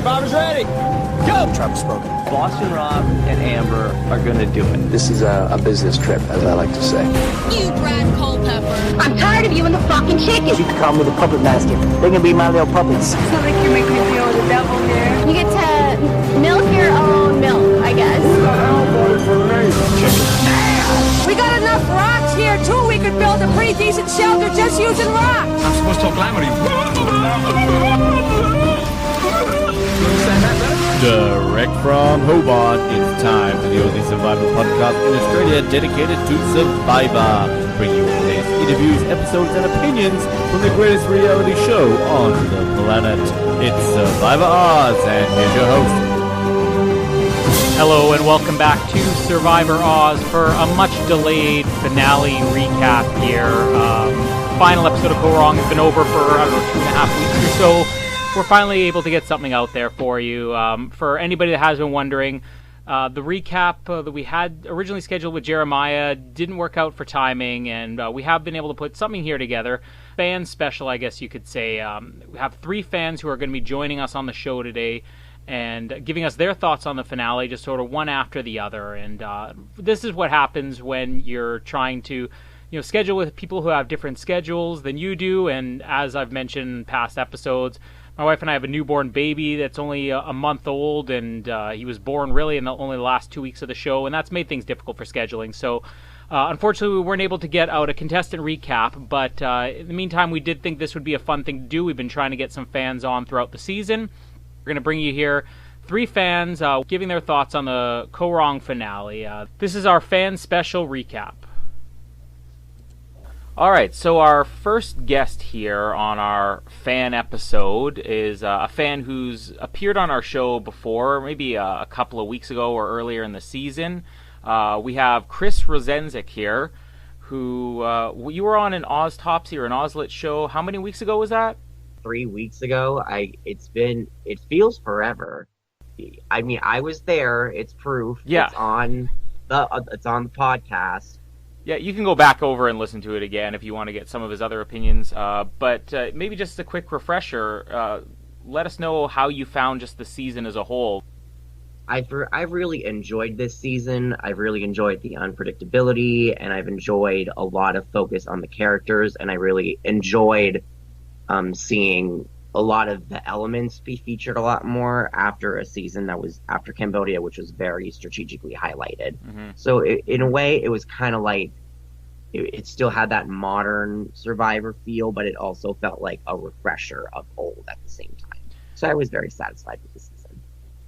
Survivor's ready. Go! Travis spoken. Boston Rob and Amber are gonna do it. This is a business trip, as I like to say. You Brad Culpepper. I'm tired of you and the fucking chicken. You can call me the puppet master. They can be my little puppets. It's not like you make me feel the devil here. You get to milk your own milk, I guess. We got enough rocks here, too. We could build a pretty decent shelter just using rocks. I'm supposed to talk loud. Direct from Hobart, it's time for the only Survivor podcast in Australia dedicated to Survivor. Bringing you today's interviews, episodes, and opinions from the greatest reality show on the planet. It's Survivor Oz, and here's your host. Hello and welcome back to Survivor Oz for a much-delayed finale recap here. Final episode of Kaoh Rong has been over for, 2.5 weeks or so. We're finally able to get something out there for you. For anybody that has been wondering, the recap that we had originally scheduled with Jeremiah didn't work out for timing, and we have been able to put something here together. Fan special, I guess you could say. We have 3 fans who are going to be joining us on the show today and giving us their thoughts on the finale, just sort of one after the other. And this is what happens when you're trying to schedule with people who have different schedules than you do. And as I've mentioned in past episodes, my wife and I have a newborn baby that's only a month old, and he was born really in only the last 2 weeks of the show, and that's made things difficult for scheduling. So unfortunately, we weren't able to get out a contestant recap, but in the meantime, we did think this would be a fun thing to do. We've been trying to get some fans on throughout the season. We're going to bring you here 3 fans giving their thoughts on the Kaoh Rong finale. This is our fan special recap. All right, so our first guest here on our fan episode is a fan who's appeared on our show before, maybe a couple of weeks ago or earlier in the season. We have Chris Rosenzik here, who you were on an Oztopsy or an Ozlit show. How many weeks ago was that? 3 weeks ago. It feels forever. I mean, I was there. It's proof. Yeah. It's on the podcast. Yeah, you can go back over and listen to it again if you want to get some of his other opinions. But maybe just a quick refresher. Let us know how you found just the season as a whole. I've really enjoyed this season. I've really enjoyed the unpredictability, and I've enjoyed a lot of focus on the characters, and I really enjoyed seeing a lot of the elements be featured a lot more after a season that was after Cambodia, which was very strategically highlighted. Mm-hmm. So in a way, it was kind of like it still had that modern Survivor feel, but it also felt like a refresher of old at the same time. So I was very satisfied with the season.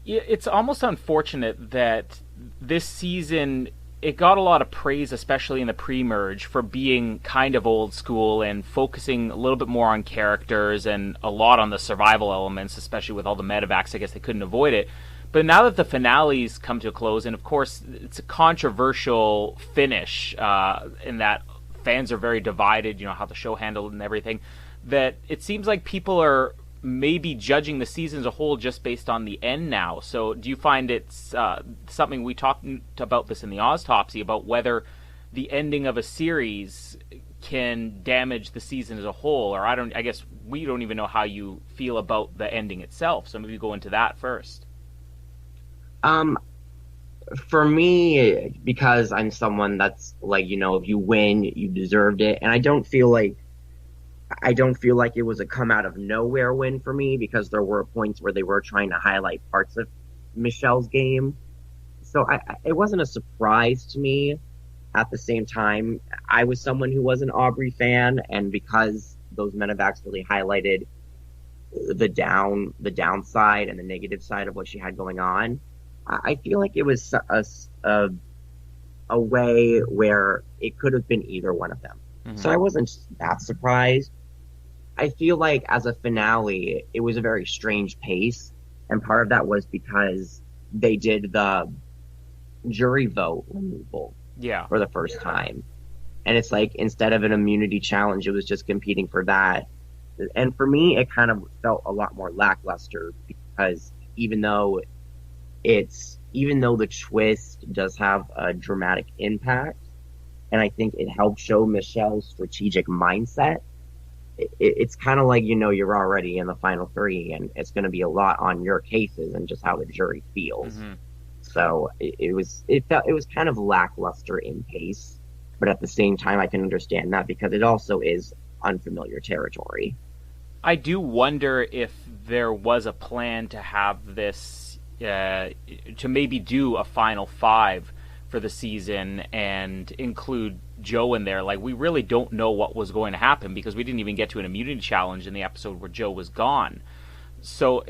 Yeah, it's almost unfortunate that this season, it got a lot of praise, especially in the pre-merge, for being kind of old school and focusing a little bit more on characters and a lot on the survival elements, especially with all the medevacs. I guess they couldn't avoid it. But now that the finale's come to a close, and of course it's a controversial finish in that fans are very divided, how the show handled and everything, that it seems like people are maybe judging the season as a whole just based on the end now. So do you find it's something, we talked about this in the Oztopsy, about whether the ending of a series can damage the season as a whole? Or I guess we don't even know how you feel about the ending itself. So maybe go into that first. For me, because I'm someone that's like, if you win, you deserved it. And I don't feel like it was a come out of nowhere win for me, because there were points where they were trying to highlight parts of Michelle's game. So it wasn't a surprise to me. At the same time, I was someone who was an Aubrey fan, and because those medevacs really highlighted the downside and the negative side of what she had going on, I feel like it was a way where it could have been either one of them. Mm-hmm. So I wasn't that surprised. I feel like as a finale, it was a very strange pace, and part of that was because they did the jury vote removal for the first time. And it's like, instead of an immunity challenge, it was just competing for that. And for me, it kind of felt a lot more lackluster, because even though the twist does have a dramatic impact, and I think it helped show Michelle's strategic mindset, it's kind of like, you're already in the final three, and it's going to be a lot on your cases and just how the jury feels. So it was kind of lackluster in pace, but at the same time, I can understand that because it also is unfamiliar territory. I do wonder if there was a plan to have this, to maybe do a final five for the season and include Joe in there. Like, we really don't know what was going to happen because we didn't even get to an immunity challenge in the episode where Joe was gone. So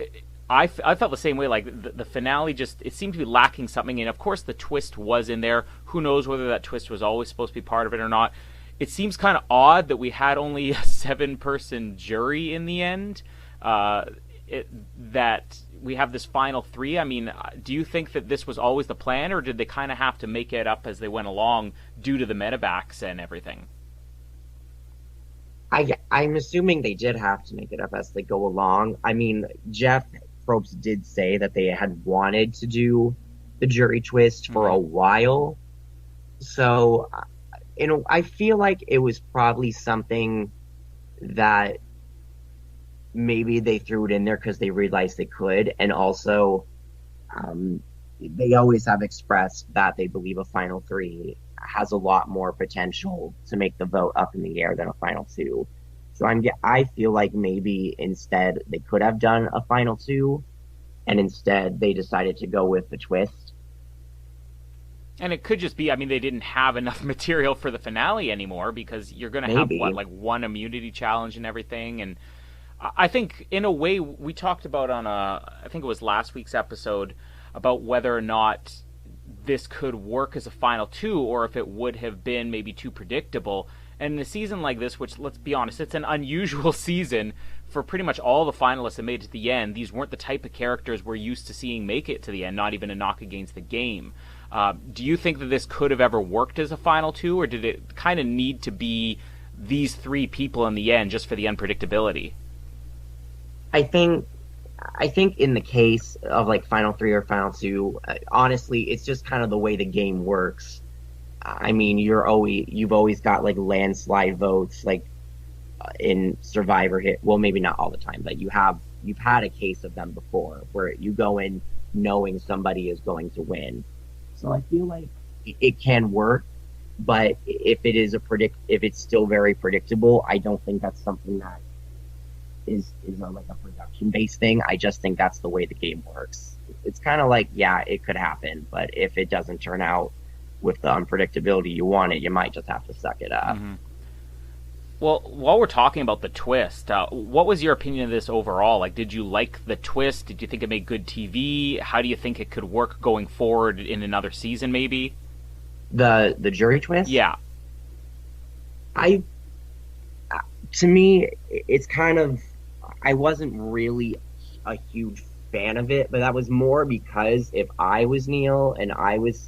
I felt the same way. Like, the finale it seemed to be lacking something. And of course the twist was in there. Who knows whether that twist was always supposed to be part of it or not. It seems kind of odd that we had only a 7-person jury in the end. That we have this final three. I mean, do you think that this was always the plan, or did they kind of have to make it up as they went along due to the medevacs and everything? I'm assuming they did have to make it up as they go along. I mean, Jeff Probst did say that they had wanted to do the jury twist for a while. So, I feel like it was probably something that maybe they threw it in there because they realized they could, and also they always have expressed that they believe a final three has a lot more potential to make the vote up in the air than a final two. So I feel like maybe instead they could have done a final two, and instead they decided to go with the twist. And it could just be, I mean, they didn't have enough material for the finale anymore because you're going to have, one immunity challenge and everything. And I think, in a way, we talked about I think it was last week's episode, about whether or not this could work as a final two or if it would have been maybe too predictable. And in a season like this, which, let's be honest, it's an unusual season for pretty much all the finalists that made it to the end. These weren't the type of characters we're used to seeing make it to the end, not even a knock against the game. Do you think that this could have ever worked as a final two, or did it kind of need to be these three people in the end just for the unpredictability? I think in the case of like final three or final two, honestly, it's just kind of the way the game works. I mean, you've always got like landslide votes, like in Survivor hit. Well, maybe not all the time, but you've had a case of them before where you go in knowing somebody is going to win. So I feel like it can work, but if it's still very predictable, I don't think that's something that is like a production-based thing. I just think that's the way the game works. It's kind of like, yeah, it could happen, but if it doesn't turn out with the unpredictability you wanted, you might just have to suck it up. Mm-hmm. Well, while we're talking about the twist, what was your opinion of this overall? Like, did you like the twist? Did you think it made good TV? How do you think it could work going forward in another season, maybe? The jury twist? Yeah. To me, it's kind of, I wasn't really a huge fan of it, but that was more because if I was Neil and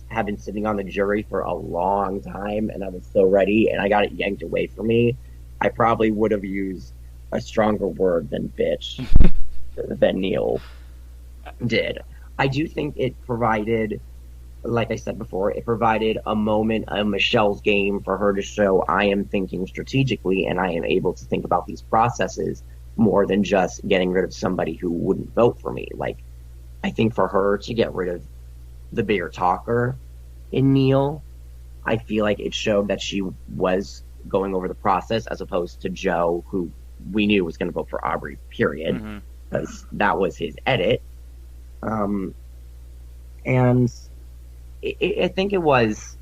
had been sitting on the jury for a long time and I was so ready and I got it yanked away from me, I probably would have used a stronger word than bitch than Neil did. I do think it provided, like I said before, it provided a moment of Michelle's game for her to show I am thinking strategically and I am able to think about these processes more than just getting rid of somebody who wouldn't vote for me. Like, I think for her to get rid of the bigger talker in Neil, I feel like it showed that she was going over the process as opposed to Joe, who we knew was going to vote for Aubrey, period, because that was his edit. And I think it was,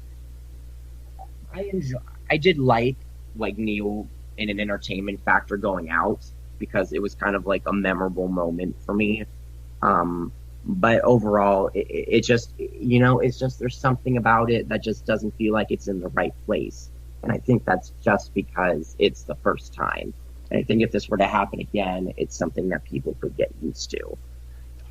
I did like Neil in an entertainment factor going out, because it was kind of like a memorable moment for me. But overall, it just, it's just, there's something about it that just doesn't feel like it's in the right place. And I think that's just because it's the first time. And I think if this were to happen again, it's something that people could get used to.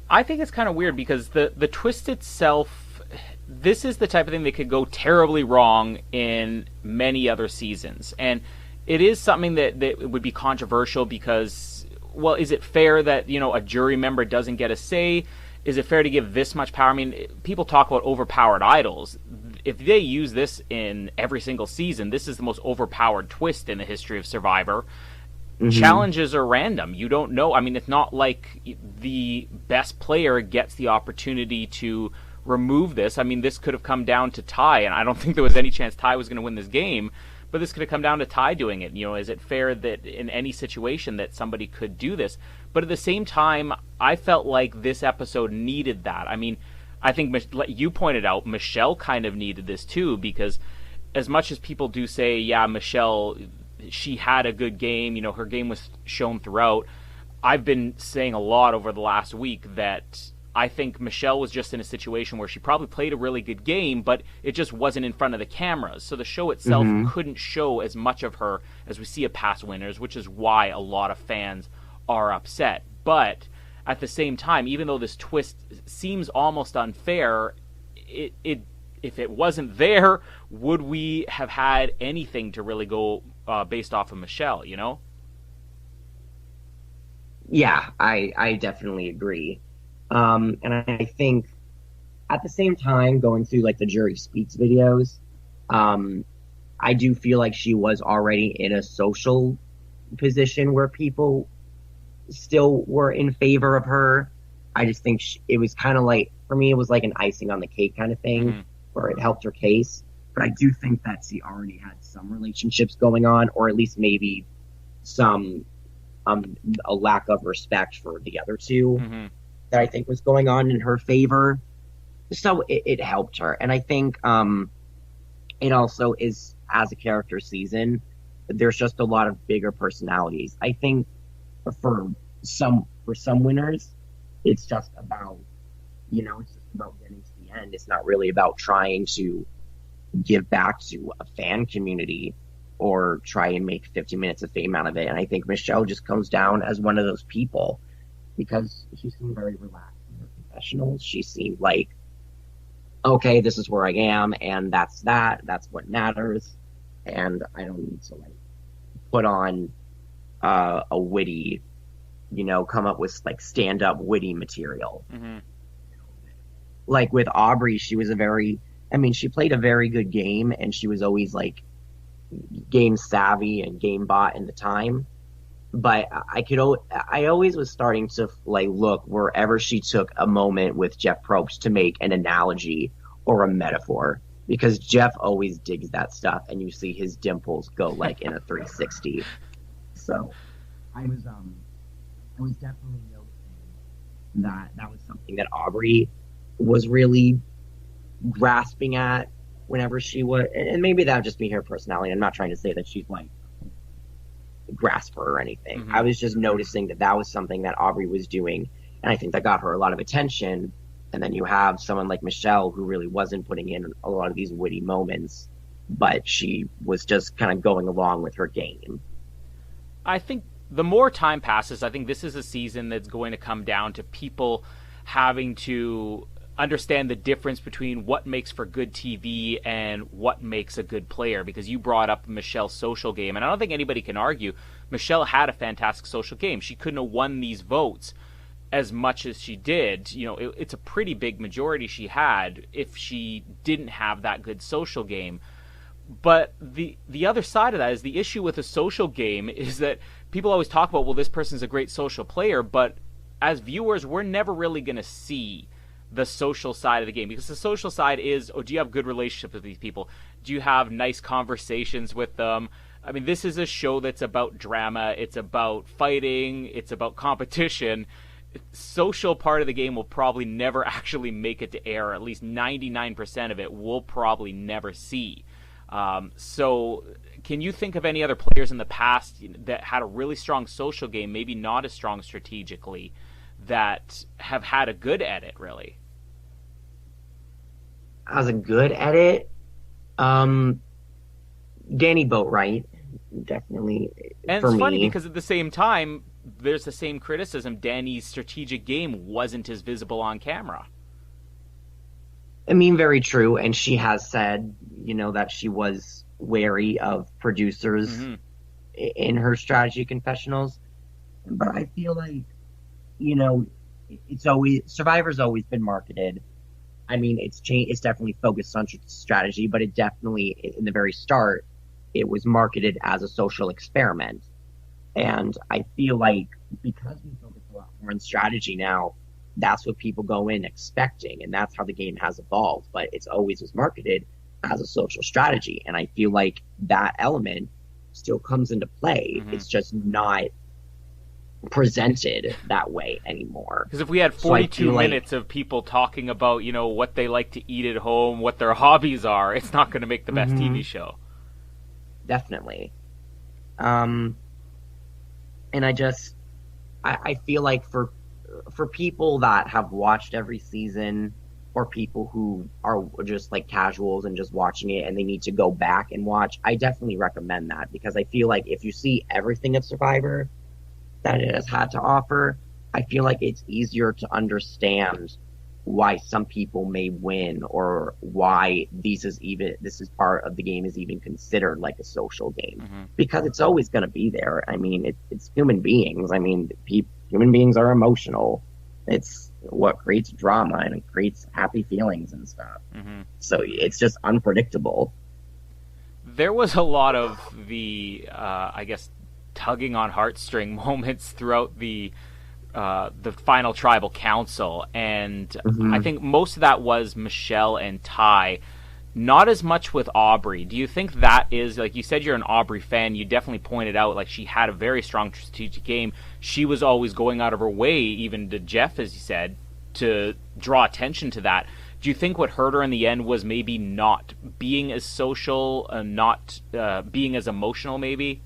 I think it's kind of weird because the twist itself, this is the type of thing that could go terribly wrong in many other seasons. And it is something that would be controversial because, well, is it fair that, a jury member doesn't get a say? Is it fair to give this much power? I mean, people talk about overpowered idols. If they use this in every single season, this is the most overpowered twist in the history of Survivor. challenges are random. You don't know. I mean, it's not like the best player gets the opportunity to remove this. I mean, this could have come down to Ty, and I don't think there was any chance Ty was going to win this game, but this could have come down to Ty doing it. You know, is it fair that in any situation that somebody could do this? But at the same time, I felt like this episode needed that. I mean, I think you pointed out, Michelle kind of needed this too, because as much as people do say, yeah, Michelle, she had a good game, you know, her game was shown throughout, I've been saying a lot over the last week that I think Michelle was just in a situation where she probably played a really good game, but it just wasn't in front of the cameras. So the show itself couldn't show as much of her as we see of past winners, which is why a lot of fans are upset. But at the same time, even though this twist seems almost unfair, if it wasn't there, would we have had anything to really go based off of Michelle, you know? Yeah, I definitely agree. And I think at the same time, going through like the Jury Speaks videos, I do feel like she was already in a social position where people still were in favor of her. I just think it was kind of like, for me, it was like an icing on the cake kind of thing, where it helped her case. But I do think that she already had some relationships going on, or at least maybe some a lack of respect for the other two that I think was going on in her favor. So it helped her. And I think it also is, as a character season, there's just a lot of bigger personalities. I think for some winners, it's just about, you know, it's just about getting to the end. It's not really about trying to give back to a fan community or try and make 50 minutes of fame out of it. And I think Michelle just comes down as one of those people, because she seemed very relaxed in her confessionals. She seemed like, okay, this is where I am, and that's what matters, and I don't need to like put on a witty, you know, come up with like stand-up witty material. Like with Aubrey, she was she played a very good game, and she was always like game savvy and game bot in the time. But I always was starting to like look wherever she took a moment with Jeff Probst to make an analogy or a metaphor, because Jeff always digs that stuff, and you see his dimples go like in a 360. So I was definitely noticing that was something that Aubrey was really grasping at whenever she would, and maybe that would just be her personality. I'm not trying to say that she's like grasper or anything. I was just noticing that was something that Aubrey was doing, and I think that got her a lot of attention. And then you have someone like Michelle, who really wasn't putting in a lot of these witty moments, but she was just kind of going along with her game. I think the more time passes, I think this is a season that's going to come down to people having to understand the difference between what makes for good TV and what makes a good player, because you brought up Michelle's social game, and I don't think anybody can argue Michelle had a fantastic social game. She couldn't have won these votes as much as she did. You know, it's a pretty big majority she had if she didn't have that good social game. But the other side of that is the issue with a social game is that people always talk about, well, this person's a great social player, but as viewers, we're never really going to see the social side of the game, because the social side is, do you have good relationships with these people? Do you have nice conversations with them? I mean, this is a show that's about drama. It's about fighting. It's about competition. Social part of the game will probably never actually make it to air. At least 99% of it we'll probably never see. So can you think of any other players in the past that had a really strong social game, maybe not as strong strategically, that have had a good edit, really? As a good edit, Danny Boatwright, definitely. And for it's me. funny because at the same time, there's the same criticism. Danny's strategic game wasn't as visible on camera. I mean, very true. And she has said, you know, that she was wary of producers in her strategy confessionals. But I feel like, you know, Survivor's always been marketed. I mean, it's definitely focused on strategy, but it definitely, in the very start, it was marketed as a social experiment. And I feel like because we focus a lot more on strategy now, that's what people go in expecting, and that's how the game has evolved. But it's always was marketed as a social strategy, and I feel like that element still comes into play. It's just not presented that way anymore. Because if we had 42 minutes of people talking about, you know, what they like to eat at home, what their hobbies are, it's not going to make the best TV show. Definitely. And I feel like for people that have watched every season, or people who are just like casuals and just watching it and they need to go back and watch, I definitely recommend that, because I feel like if you see everything of Survivor that it has had to offer, I feel like it's easier to understand why some people may win, or why this is part of the game is even considered like a social game, because it's always going to be there. I mean, it's human beings. I mean, human beings are emotional. It's what creates drama, and it creates happy feelings and stuff. So it's just unpredictable. There was a lot of the, I guess, tugging on heartstring moments throughout the final tribal council, and I think most of that was Michelle and Ty, not as much with Aubrey. Do you think that is, like you said, you're an Aubrey fan, you definitely pointed out like she had a very strong strategic game. She was always going out of her way, even to Jeff, as you said, to draw attention to that. Do you think what hurt her in the end was maybe not being as social, not being as emotional, maybe?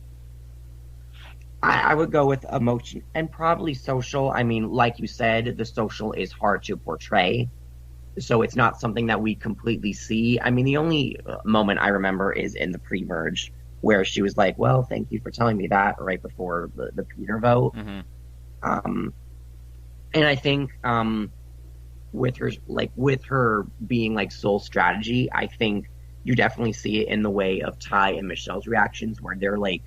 I would go with emotion and probably social. I mean, like you said, the social is hard to portray, so it's not something that we completely see. I mean, the only moment I remember is in the pre-merge, where she was like, well, thank you for telling me that, right before the Peter vote. And I think with her being like sole strategy, I think you definitely see it in the way of Ty and Michelle's reactions, where they're like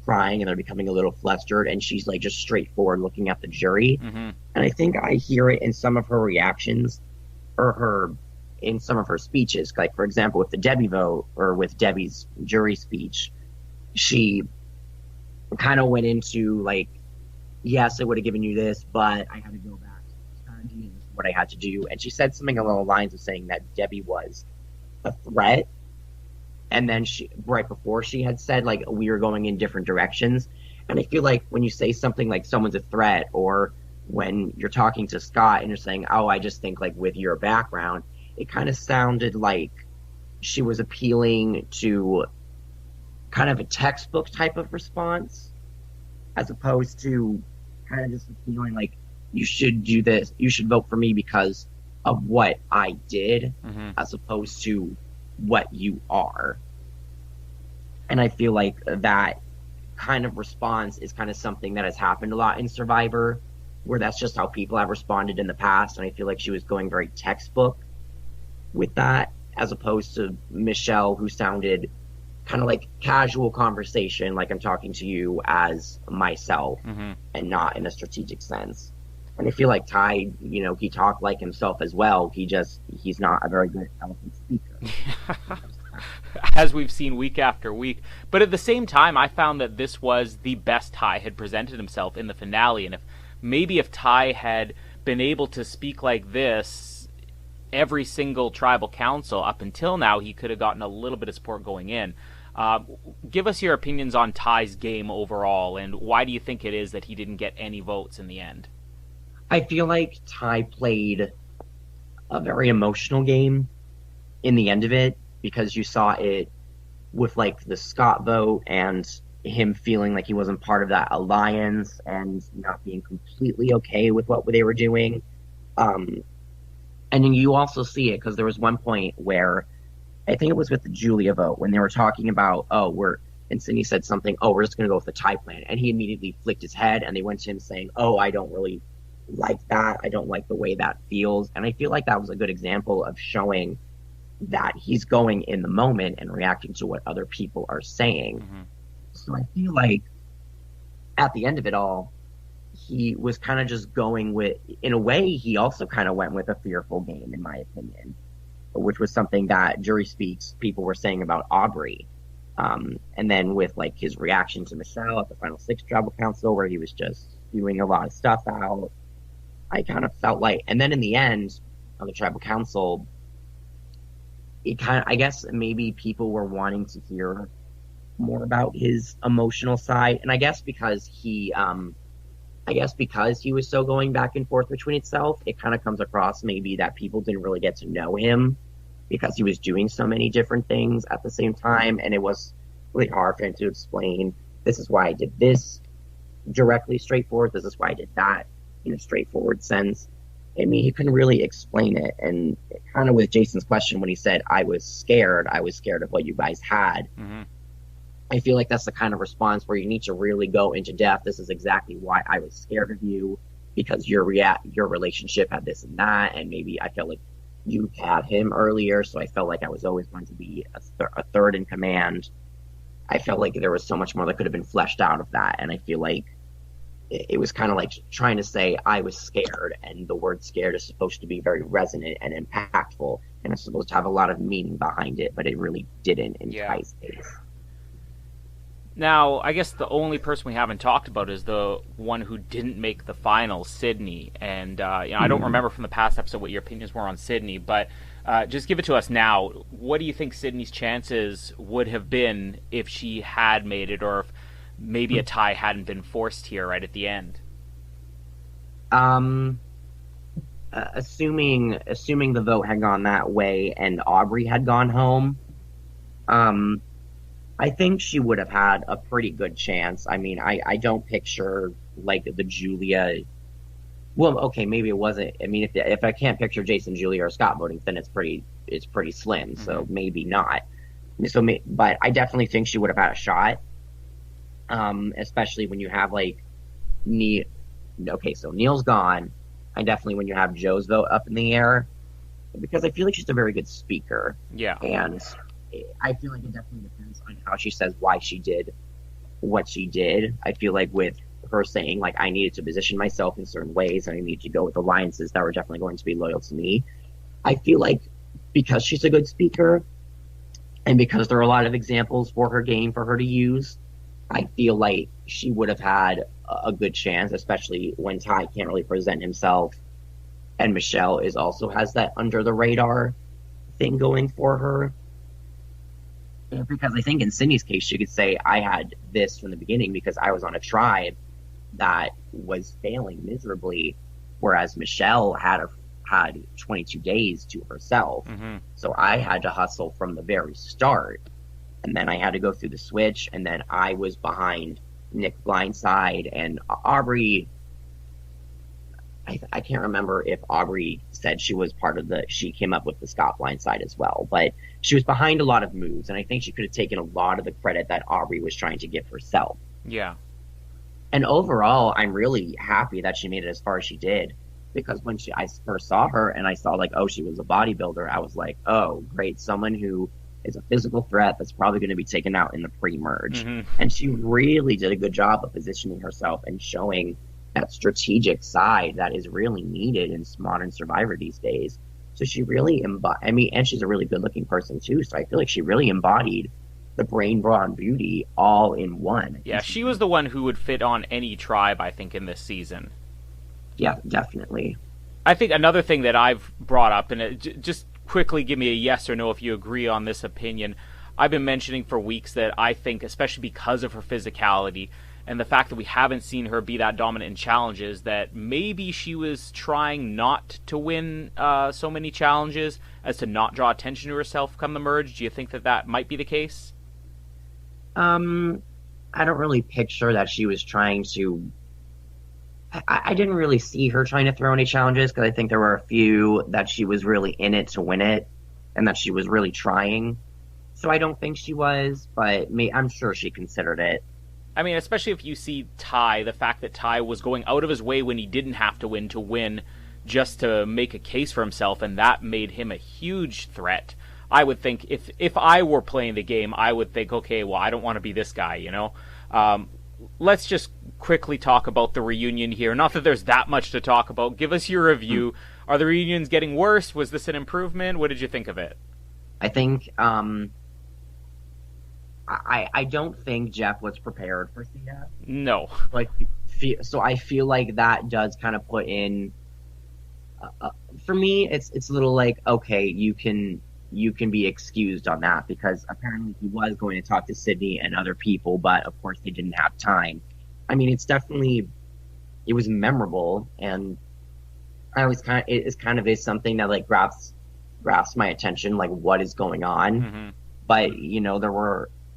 crying and they're becoming a little flustered, and she's like just straightforward looking at the jury. And I think I hear it in some of her reactions, or in some of her speeches. Like, for example, with the Debbie vote, or with Debbie's jury speech, she kind of went into like, yes, I would have given you this, but I had to go back to strategy, and this is what I had to do. And she said something along the lines of saying that Debbie was a threat. And then right before, she had said like we were going in different directions. And I feel like when you say something like someone's a threat, or when you're talking to Scott and you're saying, oh, I just think like with your background, it kind of sounded like she was appealing to kind of a textbook type of response, as opposed to kind of just feeling like you should do this, you should vote for me because of what I did, as opposed to what you are. And I feel like that kind of response is kind of something that has happened a lot in Survivor, where that's just how people have responded in the past. And I feel like she was going very textbook with that, as opposed to Michelle, who sounded kind of like casual conversation, like I'm talking to you as myself, and not in a strategic sense. And I feel like Ty, you know, he talked like himself as well. He's not a very good eloquent speaker. As we've seen week after week. But at the same time, I found that this was the best Ty had presented himself in the finale. And if Ty had been able to speak like this every single tribal council up until now, he could have gotten a little bit of support going in. Give us your opinions on Ty's game overall, and why do you think it is that he didn't get any votes in the end? I feel like Ty played a very emotional game in the end of it, because you saw it with like the Scott vote and him feeling like he wasn't part of that alliance and not being completely okay with what they were doing. And then you also see it because there was one point where I think it was with the Julia vote, when they were talking about, and Sydney said something, we're just going to go with the Ty plan. And he immediately flicked his head, and they went to him saying, I don't really like that. I don't like the way that feels. And I feel like that was a good example of showing that he's going in the moment and reacting to what other people are saying. So I feel like at the end of it all, he was kind of just going with, in a way, he also kind of went with a fearful game, in my opinion, which was something that jury speaks people were saying about Aubrey. And then with like his reaction to Michelle at the Final Six Tribal Council, where he was just spewing a lot of stuff out, I kind of felt like, and then in the end of the Tribal Council, I guess maybe people were wanting to hear more about his emotional side, and I guess because he was so going back and forth between itself, it kind of comes across maybe that people didn't really get to know him because he was doing so many different things at the same time, and it was really hard for him to explain, this is why I did this directly straightforward, this is why I did that in a straightforward sense. I mean, he couldn't really explain it, and kind of with Jason's question when he said, I was scared of what you guys had. Mm-hmm. I feel like that's the kind of response where you need to really go into depth. This is exactly why I was scared of you, because your relationship had this and that, and maybe I felt like you had him earlier, so I felt like I was always going to be a third in command. I felt like there was so much more that could have been fleshed out of that, and I feel like it was kind of like trying to say I was scared, and the word scared is supposed to be very resonant and impactful, and it's supposed to have a lot of meaning behind it, but it really didn't in Ty's case. Now, I guess the only person we haven't talked about is the one who didn't make the final, Sydney. And I don't remember from the past episode what your opinions were on Sydney, but just give it to us now. What do you think Sydney's chances would have been if she had made it, or if maybe a tie hadn't been forced here right at the end? Assuming the vote had gone that way and Aubrey had gone home, I think she would have had a pretty good chance. I mean, I don't picture like the Julia. Well, okay, maybe it wasn't. I mean, if I can't picture Jason, Julia, or Scott voting, then it's pretty slim. Mm-hmm. So maybe not. But I definitely think she would have had a shot. Especially when you have like Neil. Okay, so Neil's gone. And definitely when you have Joe's vote up in the air, because I feel like she's a very good speaker. Yeah. And I feel like it definitely depends on how she says why she did what she did. I feel like with her saying, like, I needed to position myself in certain ways and I need to go with alliances that were definitely going to be loyal to me. I feel like because she's a good speaker and because there are a lot of examples for her game for her to use, I feel like she would have had a good chance, especially when Ty can't really present himself and Michelle also has that under the radar thing going for her. Because I think in Sydney's case, she could say, I had this from the beginning because I was on a tribe that was failing miserably, whereas Michelle had 22 days to herself. Mm-hmm. So I had to hustle from the very start. And then I had to go through the switch, and then I was behind Nick Blindside, and Aubrey... I can't remember if Aubrey said she came up with the Scott Blindside as well, but she was behind a lot of moves, and I think she could have taken a lot of the credit that Aubrey was trying to give herself. Yeah. And overall, I'm really happy that she made it as far as she did, because when I first saw her and I saw like, oh, she was a bodybuilder, I was like, oh, great, someone who is a physical threat that's probably going to be taken out in the pre-merge. Mm-hmm. And she really did a good job of positioning herself and showing that strategic side that is really needed in modern Survivor these days. So she really and she's a really good looking person too. So I feel like she really embodied the brain, brawn, beauty all in one. Yeah, she was the one who would fit on any tribe, I think, in this season. Yeah, definitely. I think another thing that I've brought up, and just quickly give me a yes or no if you agree on this opinion. I've been mentioning for weeks that I think, especially because of her physicality, and the fact that we haven't seen her be that dominant in challenges, that maybe she was trying not to win so many challenges as to not draw attention to herself come the merge. Do you think that might be the case? I don't really picture that she was trying to... I didn't really see her trying to throw any challenges, because I think there were a few that she was really in it to win it, and that she was really trying. So I don't think she was, but I'm sure she considered it. I mean, especially if you see Ty, the fact that Ty was going out of his way when he didn't have to win just to make a case for himself, and that made him a huge threat. I would think, if I were playing the game, I would think, okay, well, I don't want to be this guy, you know? Let's just quickly talk about the reunion here. Not that there's that much to talk about. Give us your review. Are the reunions getting worse? Was this an improvement? What did you think of it? I think... I don't think Jeff was prepared for Sia. No. Like, so I feel like that does kind of put in. For me, it's a little like, okay, you can be excused on that because apparently he was going to talk to Sydney and other people, but of course they didn't have time. I mean, it was memorable, and I always is something that like grasps my attention, like what is going on. Mm-hmm. But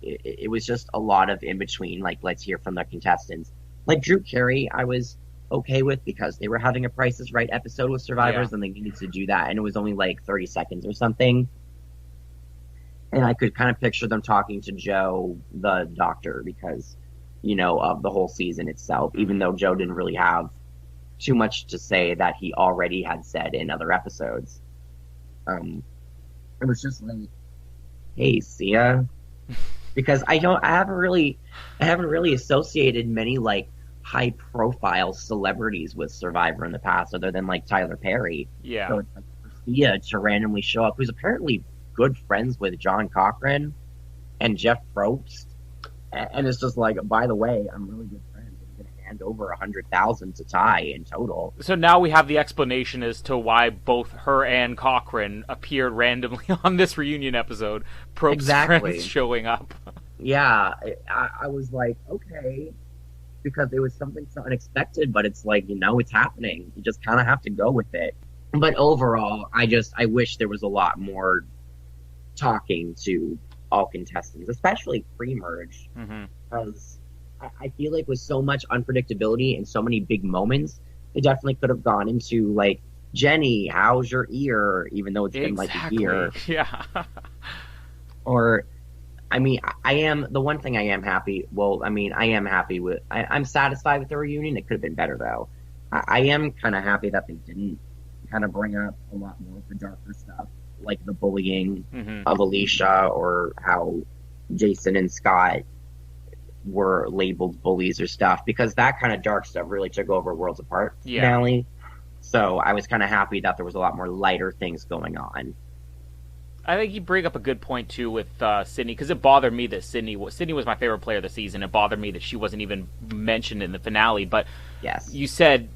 it was just a lot of in between. Like, let's hear from the contestants. Like Drew Carey, I was okay with because they were having a Price is Right episode with Survivors, and they needed to do that, and it was only like 30 seconds or something. And I could kind of picture them talking to Joe, the doctor, because, of the whole season itself, even though Joe didn't really have too much to say that he already had said in other episodes. It was just like, hey, Sia, because I haven't really associated many like high profile celebrities with Survivor in the past, other than like Tyler Perry. Yeah. So it's like for Sia to randomly show up, who's apparently good friends with John Cochran and Jeff Probst, and it's just like, by the way, I'm really good friends. I'm going to hand over $100,000 to Ty in total. So now we have the explanation as to why both her and Cochran appeared randomly on this reunion episode. Probst's friends showing up. Yeah, I was like, okay, because it was something so unexpected, but it's like, it's happening. You just kind of have to go with it. But overall, I wish there was a lot more talking to all contestants, especially pre-merge, because I feel like with so much unpredictability and so many big moments, they definitely could have gone into like, Jenny, how's your ear? Even though it's been like a year. Yeah. Or, I mean, the one thing I am happy. Well, I mean, I am happy with. I'm satisfied with the reunion. It could have been better though. I am kind of happy that they didn't kind of bring up a lot more of the darker stuff, like the bullying of Alicia, or how Jason and Scott were labeled bullies or stuff, because that kind of dark stuff really took over Worlds Apart finale. So I was kind of happy that there was a lot more lighter things going on. I think you bring up a good point too with Sydney, because it bothered me that Sydney was my favorite player of the season. It bothered me that she wasn't even mentioned in the finale. But yes, you said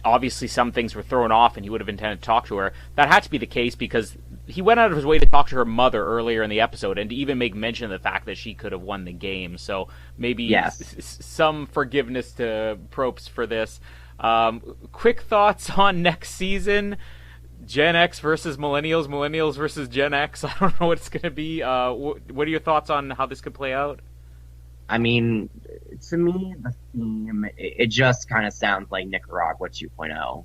obviously some things were thrown off and he would have intended to talk to her. That had to be the case because he went out of his way to talk to her mother earlier in the episode and to even make mention of the fact that she could have won the game. So maybe some forgiveness to Probst for this. Quick thoughts on next season. Gen X versus Millennials, Millennials versus Gen X. I don't know what it's going to be. What are your thoughts on how this could play out? I mean, to me, the theme, it just kind of sounds like Nicaragua 2.0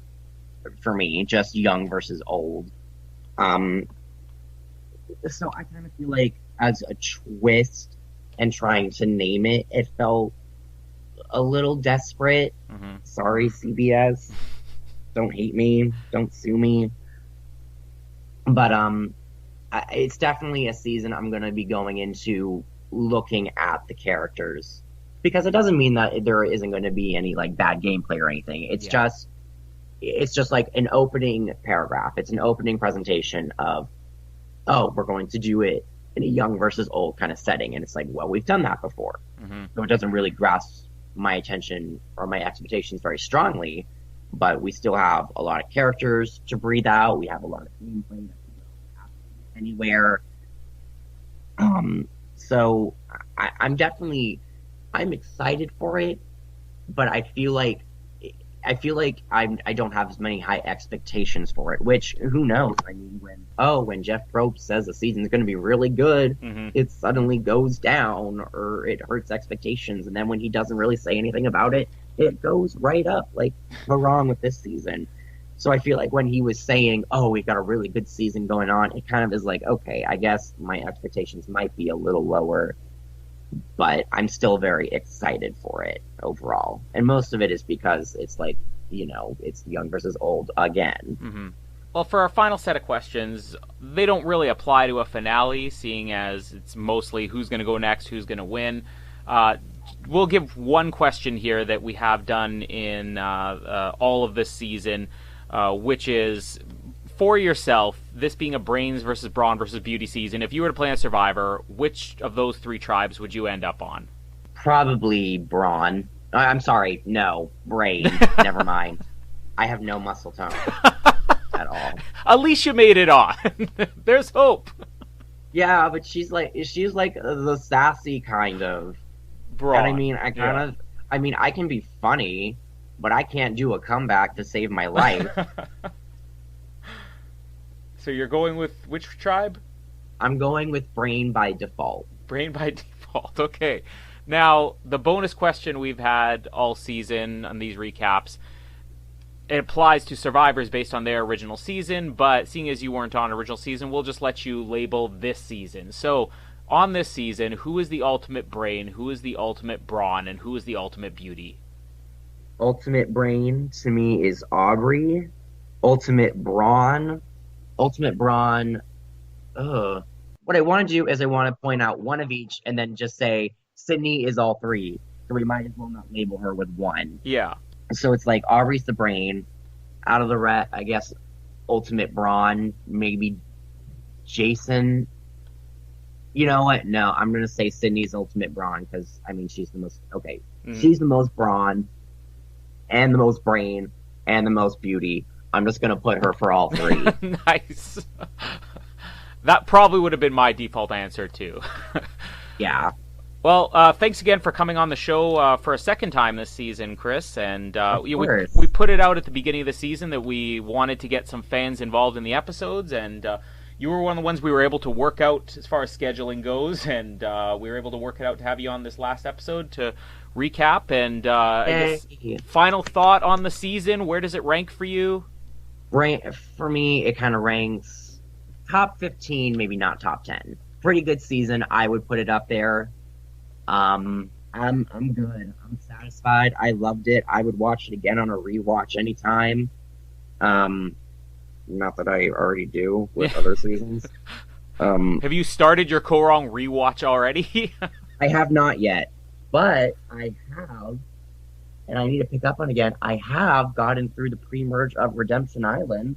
for me, just young versus old. So I kind of feel like as a twist and trying to name it, it felt a little desperate. Sorry, CBS. Don't hate me. Don't sue me. But it's definitely a season I'm going to be going into looking at the characters, because it doesn't mean that there isn't going to be any like bad gameplay or anything. It's just like an opening paragraph. It's an opening presentation of, oh, we're going to do it in a young versus old kind of setting. And it's like, well, we've done that before. So it doesn't really grasp my attention or my expectations very strongly, but we still have a lot of characters to breathe out. We have a lot of gameplay that can go anywhere. So I'm excited for it, but I feel like I don't have as many high expectations for it, which, who knows? I mean, when Jeff Probst says the season's going to be really good, it suddenly goes down, or it hurts expectations, and then when he doesn't really say anything about it, it goes right up, like we're wrong with this season. So I feel like when he was saying, oh, we've got a really good season going on, it kind of is like, okay, I guess my expectations might be a little lower, but I'm still very excited for it overall. And most of it is because it's like, it's young versus old again. Well, for our final set of questions, they don't really apply to a finale, seeing as it's mostly who's going to go next, who's going to win. We'll give one question here that we have done in all of this season, which is, for yourself, this being a brains versus brawn versus beauty season, if you were to play on Survivor, which of those 3 tribes would you end up on? Probably brawn. I'm sorry, no, brain. Never mind. I have no muscle tone at all. Alicia made it on. There's hope. Yeah, but she's like the sassy kind of. Brawn. And I mean, I can be funny, but I can't do a comeback to save my life. So you're going with which tribe? I'm going with brain by default. Brain by default, okay. Now, the bonus question we've had all season on these recaps, it applies to survivors based on their original season, but seeing as you weren't on original season, we'll just let you label this season. So, on this season, who is the ultimate brain, who is the ultimate brawn, and who is the ultimate beauty? Ultimate brain, to me, is Aubrey. Ultimate brawn, what I want to do is I want to point out one of each and then just say Sydney is all 3. So we might as well not label her with one. Yeah. So it's like Aubrey's the brain. Out of the I guess ultimate brawn, maybe Jason. You know what? No, I'm going to say Sydney's ultimate brawn because, I mean, she's the most... Okay. She's the most brawn and the most brain and the most beauty. I'm just going to put her for all 3. Nice. That probably would have been my default answer, too. Yeah. Well, thanks again for coming on the show for a second time this season, Chris. And we put it out at the beginning of the season that we wanted to get some fans involved in the episodes, and you were one of the ones we were able to work out as far as scheduling goes, and we were able to work it out to have you on this last episode to recap. And I guess, final thought on the season, where does it rank for you? For me, it kind of ranks top 15, maybe not top 10. Pretty good season. I would put it up there. I'm good. I'm satisfied. I loved it. I would watch it again on a rewatch anytime. Not that I already do with other seasons. Have you started your Kaoh rewatch already? I have not yet, but I have, and I need to pick up on again. I have gotten through the pre-merge of Redemption Island,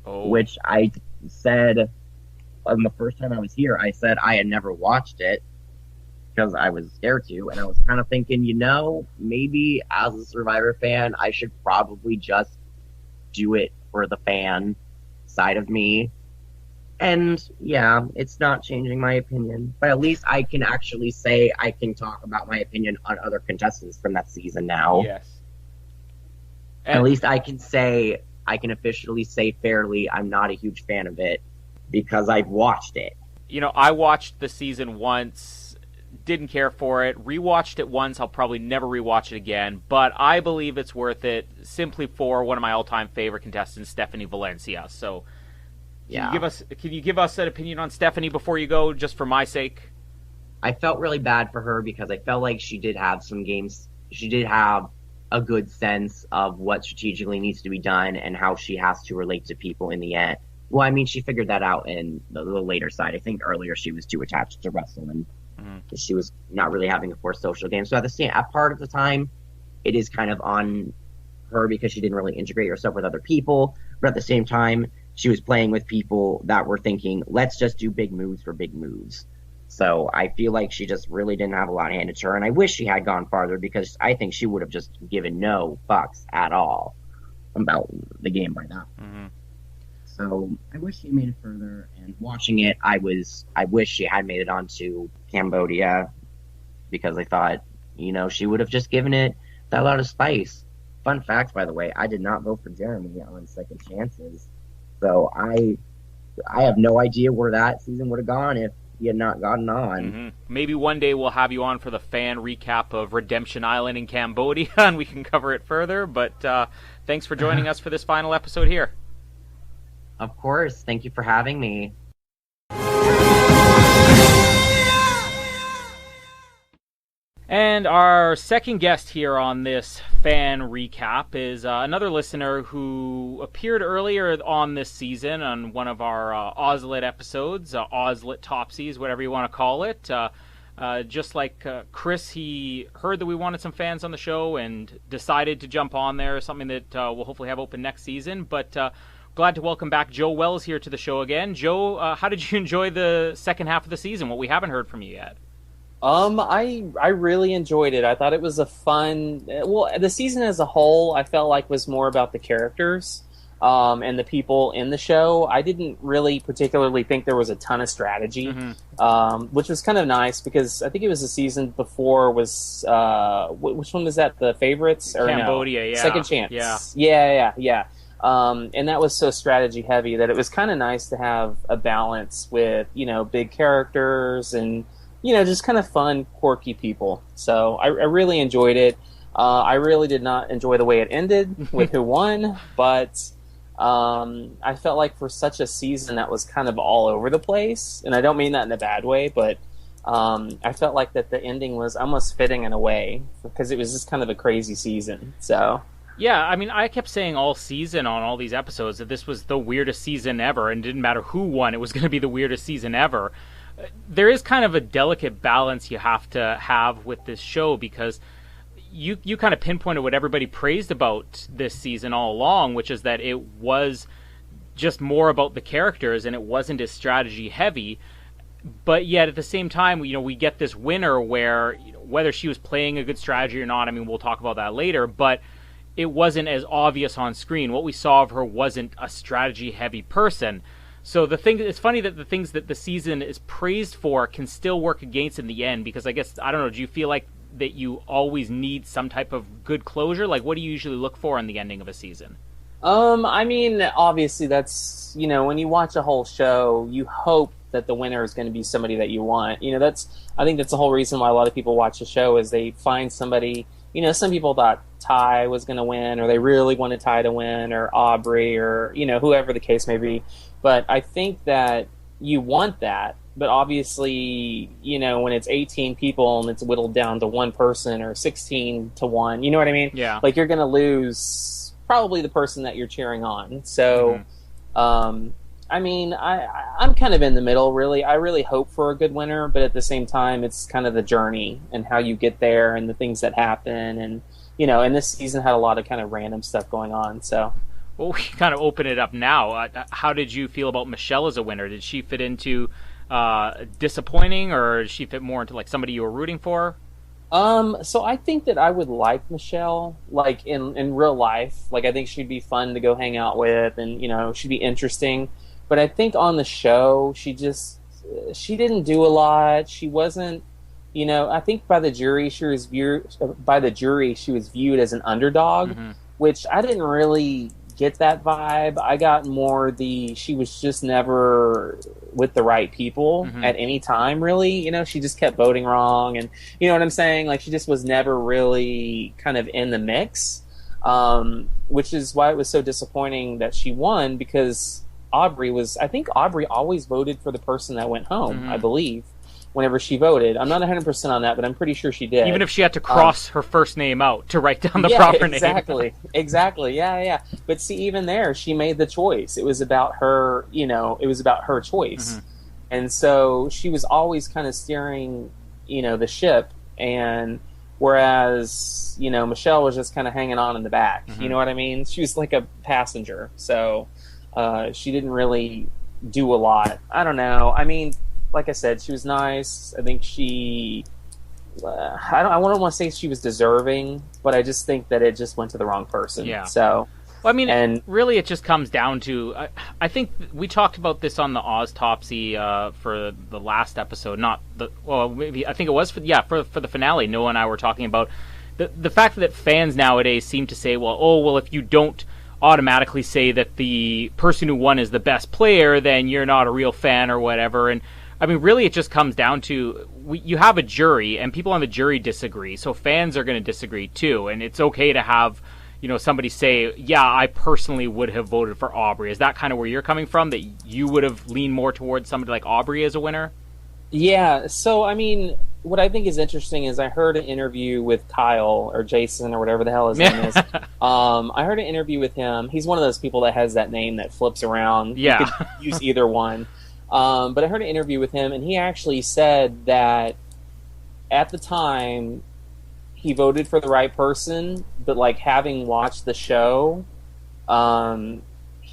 which I said on the first time I was here. I said I had never watched it because I was scared to, and I was kind of thinking, maybe as a Survivor fan, I should probably just do it for the fan side of me. And yeah, it's not changing my opinion, but at least I can actually say I can talk about my opinion on other contestants from that season now. Yes. And at least I can officially say fairly I'm not a huge fan of it because I've watched it. I watched the season once, didn't care for it, rewatched it once, I'll probably never rewatch it again, but I believe it's worth it simply for one of my all-time favorite contestants, Stephanie Valencia. So, can you give us an opinion on Stephanie before you go, just for my sake? I felt really bad for her because I felt like she did have some games. She did have a good sense of what strategically needs to be done and how she has to relate to people in the end. Well, I mean, she figured that out in the later side. I think earlier she was too attached to Russell and she was not really having a forced social game. So at part of the time, it is kind of on her because she didn't really integrate herself with other people. But at the same time, she was playing with people that were thinking, let's just do big moves for big moves. So I feel like she just really didn't have a lot handed to her. And I wish she had gone farther because I think she would have just given no fucks at all about the game by that. Mm-hmm. So I wish she made it further, and watching it, I wish she had made it onto Cambodia, because I thought, she would have just given it that lot of spice. Fun fact, by the way, I did not vote for Jeremy on Second Chances, so I have no idea where that season would have gone if he had not gotten on. Mm-hmm. Maybe one day we'll have you on for the fan recap of Redemption Island in Cambodia, and we can cover it further, but thanks for joining us for this final episode here. Of course. Thank you for having me. And our second guest here on this fan recap is another listener who appeared earlier on this season on one of our Ozlet episodes, Ozlet Topsies, whatever you want to call it. Just like Chris, he heard that we wanted some fans on the show and decided to jump on there, something that we'll hopefully have open next season. But glad to welcome back Joe Wells here to the show again. Joe, how did you enjoy the second half of the season? What we haven't heard from you yet. I really enjoyed it. I thought it was a fun. Well, the season as a whole, I felt like was more about the characters and the people in the show. I didn't really particularly think there was a ton of strategy, which was kind of nice because I think it was the season before was which one was that? The Favorites or Cambodia? No? Yeah, Second Chance. Yeah. And that was so strategy heavy that it was kind of nice to have a balance with big characters and just kind of fun, quirky people. So I really enjoyed it. I really did not enjoy the way it ended with who won, but I felt like for such a season that was kind of all over the place, and I don't mean that in a bad way, but I felt like that the ending was almost fitting in a way because it was just kind of a crazy season. So. Yeah, I mean, I kept saying all season on all these episodes that this was the weirdest season ever, and it didn't matter who won, it was going to be the weirdest season ever. There is kind of a delicate balance you have to have with this show because you kind of pinpointed what everybody praised about this season all along, which is that it was just more about the characters and it wasn't as strategy heavy. But yet at the same time, we get this winner where whether she was playing a good strategy or not, I mean, we'll talk about that later, but it wasn't as obvious on screen. What we saw of her wasn't a strategy heavy person. So it's funny that the things that the season is praised for can still work against in the end, because I guess, I don't know, do you feel like that you always need some type of good closure? Like, what do you usually look for in the ending of a season? I mean, obviously that's, when you watch a whole show, you hope that the winner is going to be somebody that you want. I think that's the whole reason why a lot of people watch the show is they find somebody, some people thought Ty was going to win, or they really wanted Ty to win, or Aubrey, or, whoever the case may be. But I think that you want that, but obviously, when it's 18 people and it's whittled down to one person or 16 to 1, you know what I mean? Yeah. Like, you're going to lose probably the person that you're cheering on. So, I mean, I'm kind of in the middle, really. I really hope for a good winner, but at the same time, it's kind of the journey and how you get there and the things that happen. And, and this season had a lot of kind of random stuff going on, so... Well, we kind of open it up now. How did you feel about Michelle as a winner? Did she fit into disappointing, or did she fit more into like somebody you were rooting for? So I think that I would like Michelle, like in real life. Like I think she'd be fun to go hang out with, and she'd be interesting. But I think on the show, she didn't do a lot. She wasn't, I think by the jury she was viewed as an underdog, which I didn't really get that vibe. I got more she was just never with the right people at any time, really. She just kept voting wrong, and you know what I'm saying? Like, she just was never really kind of in the mix, which is why it was so disappointing that she won, because I think Aubrey always voted for the person that went home, I believe, whenever she voted. I'm not 100% on that, but I'm pretty sure she did. Even if she had to cross her first name out to write down the proper name. Exactly. Yeah. But see, even there, she made the choice. It was about her, it was about her choice. And so she was always kind of steering, the ship. And whereas, Michelle was just kind of hanging on in the back. You know what I mean? She was like a passenger. So she didn't really do a lot. I don't know. I mean, like I said, she was nice. I think she... I wouldn't want to say she was deserving, but I just think that it just went to the wrong person. Yeah. So... Well, I mean, really, it just comes down to... I think we talked about this on the Oztopsy for the last episode. Not the... Well, maybe... I think it was for the finale. Noah and I were talking about the fact that fans nowadays seem to say, well, if you don't automatically say that the person who won is the best player, then you're not a real fan or whatever. And I mean, really, it just comes down to you have a jury, and people on the jury disagree, so fans are going to disagree too. And it's okay to have somebody say, yeah, I personally would have voted for Aubrey. Is that kind of where you're coming from, that you would have leaned more towards somebody like Aubrey as a winner? Yeah. So I mean, what I think is interesting is I heard an interview with Kyle or Jason or whatever the hell his name is. I heard an interview with him. He's one of those people that has that name that flips around. Yeah. You could use either one. But I heard an interview with him, and he actually said that at the time he voted for the right person, but like having watched the show,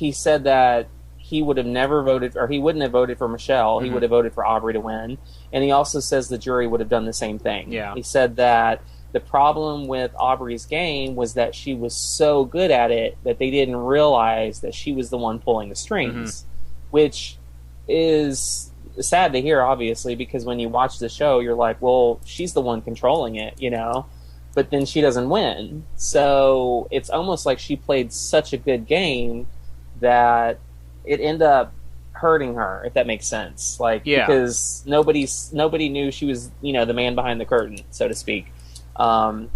he said that he would have never voted, or he wouldn't have voted for Michelle. He would have voted for Aubrey to win. And he also says the jury would have done the same thing. Yeah. He said that the problem with Aubrey's game was that she was so good at it that they didn't realize that she was the one pulling the strings, which is sad to hear, obviously, because when you watch the show, you're like, well, she's the one controlling it, you know? But then she doesn't win. So it's almost like she played such a good game that it ended up hurting her, if that makes sense. Like, because nobody knew she was, you know, the man behind the curtain, so to speak. And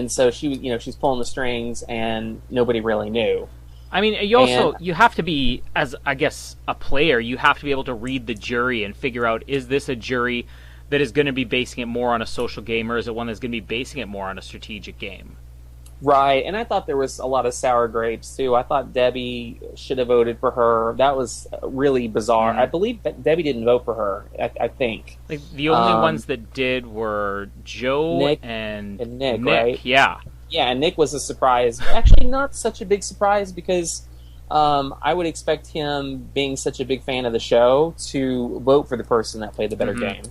so she, you know, she's pulling the strings, and nobody really knew. I mean, you have to be, as I guess a player, you have to be able to read the jury and figure out, is this a jury that is going to be basing it more on a social game, or is it one that's going to be basing it more on a strategic game? Right, and I thought there was a lot of sour grapes, too. I thought Debbie should have voted for her. That was really bizarre. I believe that Debbie didn't vote for her, I think. Like, the only ones that did were Joe Nick and Nick, right? Yeah. Yeah, and Nick was a surprise. Actually, not such a big surprise, because I would expect him, being such a big fan of the show, to vote for the person that played the better game.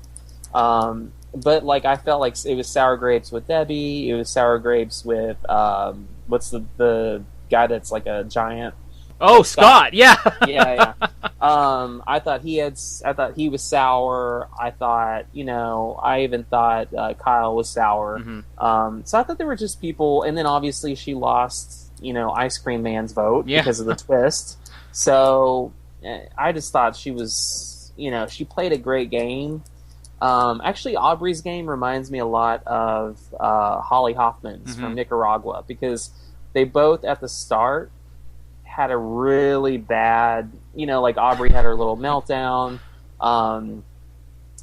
But, like, I felt like it was sour grapes with Debbie. It was sour grapes with, what's the guy that's like a giant? Oh, Scott. Yeah. Yeah. I thought he was sour. I thought, you know, I even thought Kyle was sour. So I thought there were just people, and then obviously she lost, you know, Ice Cream Man's vote because of the twist. So I just thought she was, you know, she played a great game. Actually, Aubrey's game reminds me a lot of Holly Hoffman's from Nicaragua, because they both at the start had a really bad, you know, like Aubrey had her little meltdown, and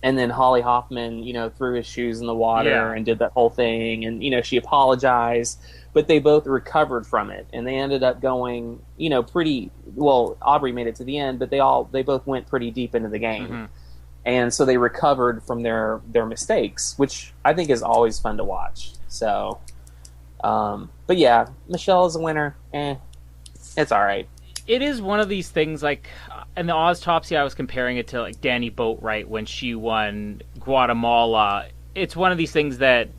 then Holly Hoffman, you know, threw his shoes in the water and did that whole thing, and, you know, she apologized, but they both recovered from it, and they ended up going, you know, pretty well. Aubrey made it to the end, but they both went pretty deep into the game. And so they recovered from their mistakes, which I think is always fun to watch. So, but yeah, Michelle is a winner. It's all right. It is one of these things, like, in the Oztopsy, I was comparing it to, like, Danny Boatwright when she won Guatemala. It's one of these things that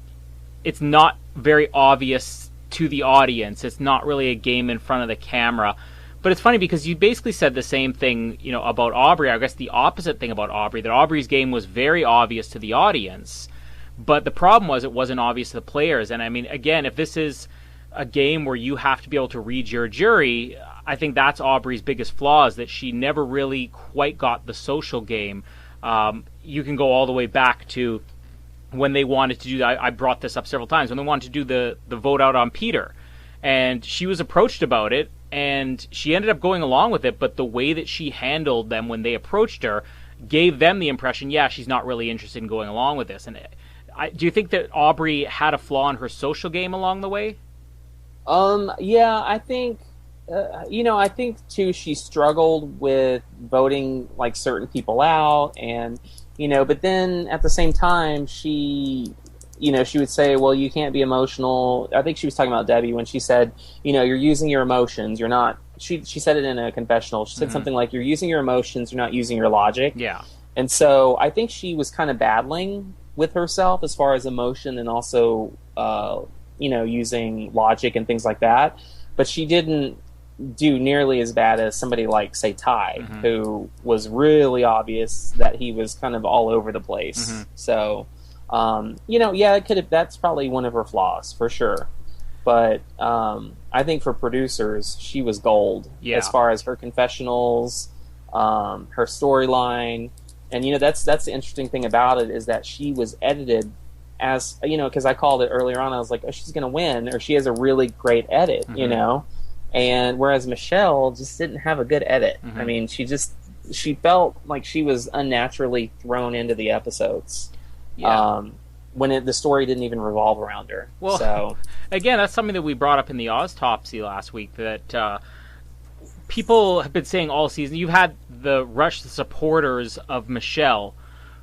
it's not very obvious to the audience. It's not really a game in front of the camera. But it's funny because you basically said the same thing, you know, about Aubrey. I guess the opposite thing about Aubrey, that Aubrey's game was very obvious to the audience. But the problem was it wasn't obvious to the players. And I mean, again, if this is a game where you have to be able to read your jury, I think that's Aubrey's biggest flaw, is that she never really quite got the social game. You can go all the way back to when they wanted to do that. I brought this up several times. When they wanted to do the vote out on Peter. And she was approached about it, and she ended up going along with it, but the way that she handled them when they approached her gave them the impression, she's not really interested in going along with this. And do you think that Aubrey had a flaw in her social game along the way? Yeah, I think, I think too, she struggled with voting like certain people out, and, but then at the same time, she would say, well, you can't be emotional. I think she was talking about Debbie when she said, you're using your emotions. You're not, she said it in a confessional. She said something like, you're using your emotions. You're not using your logic. Yeah. And so I think she was kind of battling with herself as far as emotion and also, using logic and things like that. But she didn't do nearly as bad as somebody like, say, Ty, who was really obvious that he was kind of all over the place. So... it could have. That's probably one of her flaws for sure. But I think for producers, she was gold as far as her confessionals, her storyline, and that's the interesting thing about it, is that she was edited as because I called it earlier on. I was like, oh, she's going to win, or she has a really great edit, and whereas Michelle just didn't have a good edit. I mean, she felt like she was unnaturally thrown into the episodes. When the story didn't even revolve around her. Well, so again, that's something that we brought up in the Oztopsy last week, that people have been saying all season. You've had the supporters of Michelle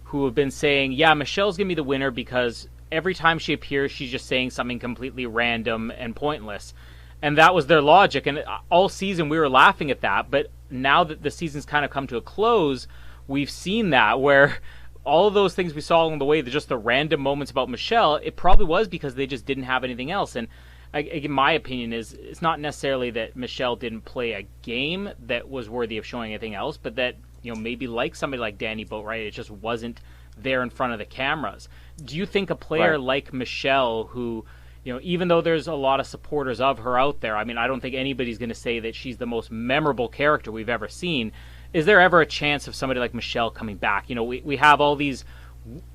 who have been saying, Michelle's going to be the winner because every time she appears, she's just saying something completely random and pointless. And that was their logic. And all season we were laughing at that. But now that the season's kind of come to a close, we've seen that where all of those things we saw along the way, just the random moments about Michelle, it probably was because they just didn't have anything else. And again, my opinion is it's not necessarily that Michelle didn't play a game that was worthy of showing anything else, but that, maybe like somebody like Danny Boatwright, it just wasn't there in front of the cameras. Do you think a player like Michelle, who, even though there's a lot of supporters of her out there, I mean, I don't think anybody's going to say that she's the most memorable character we've ever seen. Is there ever a chance of somebody like Michelle coming back? We have all these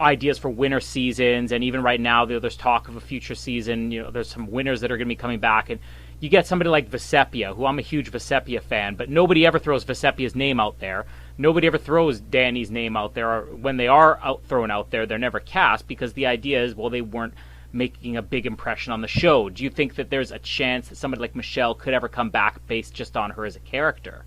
ideas for winter seasons, and even right now there's talk of a future season. There's some winners that are going to be coming back, and you get somebody like Vesepia, who I'm a huge Vesepia fan, but nobody ever throws Vesepia's name out there. Nobody ever throws Danny's name out there, or when they are thrown out there, they're never cast, because the idea is, well, they weren't making a big impression on the show. Do you think that there's a chance that somebody like Michelle could ever come back based just on her as a character?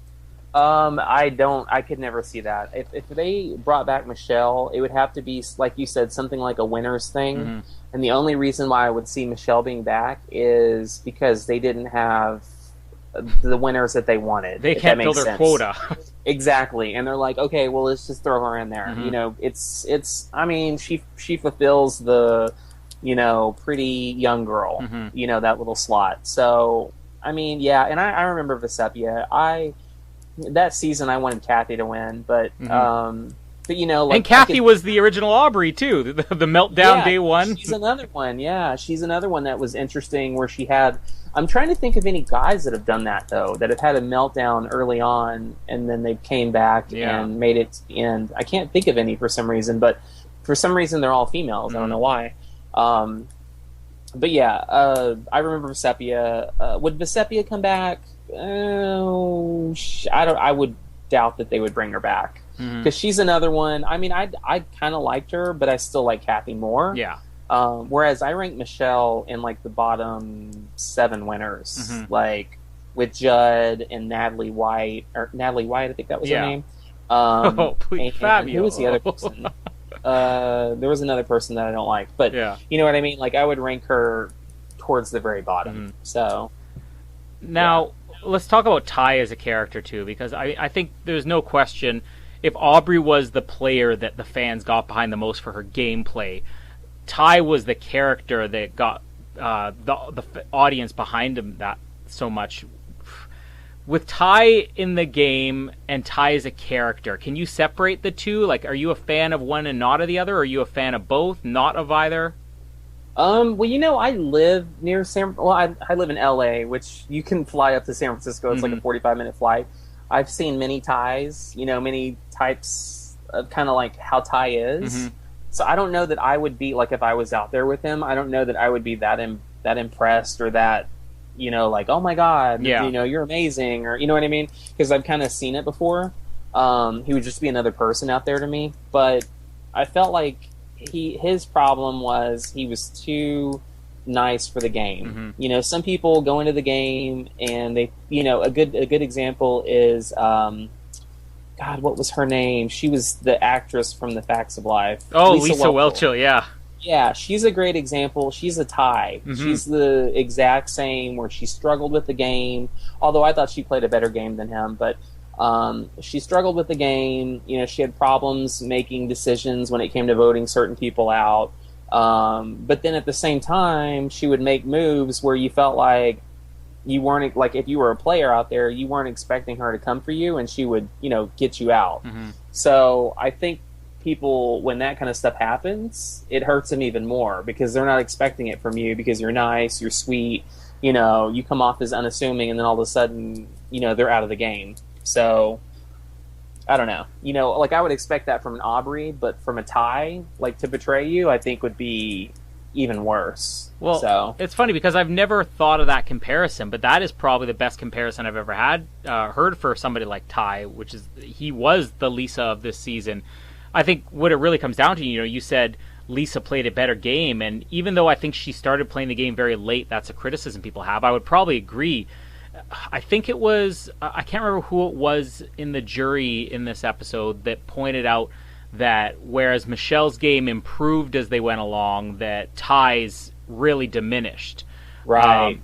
I could never see that. If they brought back Michelle, it would have to be, like you said, something like a winners thing. Mm-hmm. And the only reason why I would see Michelle being back is because they didn't have the winners that they wanted. They can't fill their quota. Exactly. And they're like, okay, well, let's just throw her in there. Mm-hmm. I mean, she fulfills the, pretty young girl, mm-hmm. That little slot. So, I mean, yeah. And I remember Vesepia. That season, I wanted Kathy to win, but and Kathy was the original Aubrey too. The meltdown day one. She's another one. Yeah, she's another one that was interesting. Where she had, I'm trying to think of any guys that have done that though, that have had a meltdown early on and then they came back and made it to the end. I can't think of any for some reason, but for some reason they're all females. I don't know why. But yeah, I remember Vesepia. Would Vesepia come back? I would doubt that they would bring her back because she's another one. I mean, I kind of liked her, but I still like Kathy more. Yeah. Whereas I rank Michelle in like the bottom 7 winners, like with Judd and Natalie White, I think that was her name. Please, Fabio. Who was the other person? There was another person that I don't like, but you know what I mean. Like I would rank her towards the very bottom. So now. Let's talk about Ty as a character, too, because I think there's no question if Aubrey was the player that the fans got behind the most for her gameplay, Ty was the character that got the audience behind him that so much. With Ty in the game and Ty as a character, can you separate the two? Like, are you a fan of one and not of the other? Or are you a fan of both, not of either? Well, I live near I live in LA, which you can fly up to San Francisco. It's like a 45-minute flight. I've seen many Thais, many types of kind of like how Ty is. So I don't know that I would be, like, if I was out there with him, I don't know that I would be that impressed or that, like, oh my God, you're amazing, or, you know what I mean? Because I've kind of seen it before. He would just be another person out there to me. But I felt like his problem was he was too nice for the game. Some people go into the game and they, a good example is, God, what was her name? She was the actress from The Facts of Life. Oh, Lisa Whelchel, yeah. Yeah, she's a great example. She's a Thai. She's the exact same where she struggled with the game, although I thought she played a better game than him, but she struggled with the game. She had problems making decisions when it came to voting certain people out. But then at the same time, she would make moves where you felt like you weren't, like, if you were a player out there, you weren't expecting her to come for you, and she would, get you out. So I think people, when that kind of stuff happens, it hurts them even more because they're not expecting it from you because you're nice, you're sweet, you come off as unassuming, and then all of a sudden, they're out of the game. So, I don't know. Like, I would expect that from an Aubrey, but from a Ty, like, to betray you, I think would be even worse. Well, it's funny because I've never thought of that comparison, but that is probably the best comparison I've ever heard for somebody like Ty, which is, he was the Lisa of this season. I think what it really comes down to, you said Lisa played a better game, and even though I think she started playing the game very late, that's a criticism people have, I would probably agree. I think it was, I can't remember who it was in the jury in this episode that pointed out that whereas Michelle's game improved as they went along, that Ty's really diminished. Right.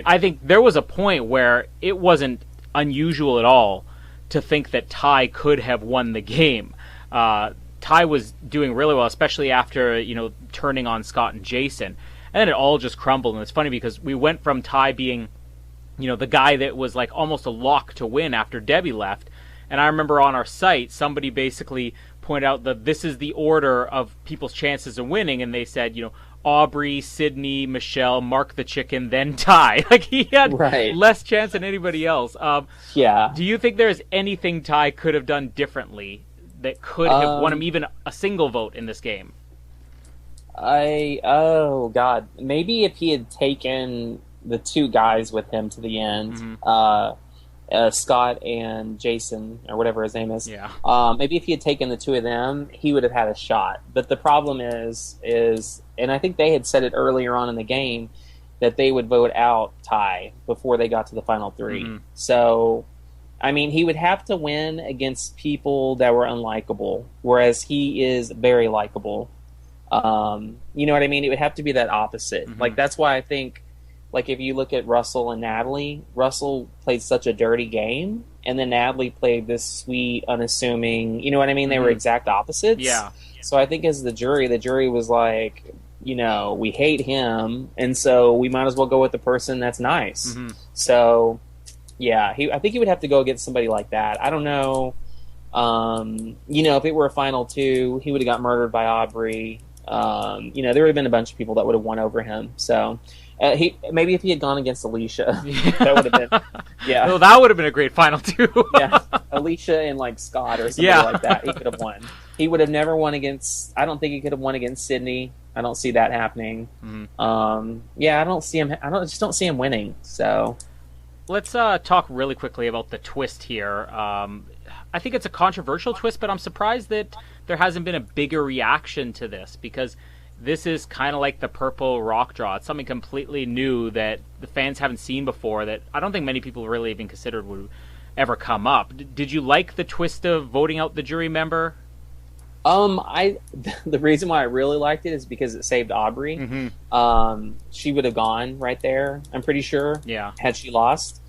I think there was a point where it wasn't unusual at all to think that Ty could have won the game. Ty was doing really well, especially after, turning on Scott and Jason. And then it all just crumbled. And it's funny because we went from Ty being, the guy that was like almost a lock to win after Debbie left. And I remember on our site, somebody basically pointed out that this is the order of people's chances of winning. And they said, Aubrey, Sydney, Michelle, Mark the Chicken, then Ty. Like, he had less chance than anybody else. Yeah. Do you think there's anything Ty could have done differently that could have won him even a single vote in this game? Oh God, maybe if he had taken the two guys with him to the end, Scott and Jason, or whatever his name is. Yeah. Maybe if he had taken the two of them, he would have had a shot. But the problem is, and I think they had said it earlier on in the game, that they would vote out Ty before they got to the final three. Mm-hmm. So, I mean, he would have to win against people that were unlikable, whereas he is very likable. You know what I mean? It would have to be that opposite. Mm-hmm. Like, that's why I think, like, if you look at Russell and Natalie, Russell played such a dirty game, and then Natalie played this sweet, unassuming, you know what I mean? They were exact opposites. Yeah. So I think as the jury was like, we hate him, and so we might as well go with the person that's nice. Mm-hmm. So, yeah, I think he would have to go against somebody like that. I don't know. If it were a final two, he would have got murdered by Aubrey. There would have been a bunch of people that would have won over him. So maybe if he had gone against Alicia, that would have been Well, that would have been a great final two. Yeah, Alicia and like Scott or something like that. He could have won. He would have never won against. I don't think he could have won against Sydney. I don't see that happening. Mm-hmm. I don't see him. Just don't see him winning. So let's talk really quickly about the twist here. I think it's a controversial twist, but I'm surprised that there hasn't been a bigger reaction to this, because this is kind of like the purple rock draw. It's something completely new that the fans haven't seen before, that I don't think many people really even considered would ever come up. Did you like the twist of voting out the jury member? The reason why I really liked it is because it saved Aubrey. Mm-hmm. She would have gone right there, I'm pretty sure. Yeah. Had she lost.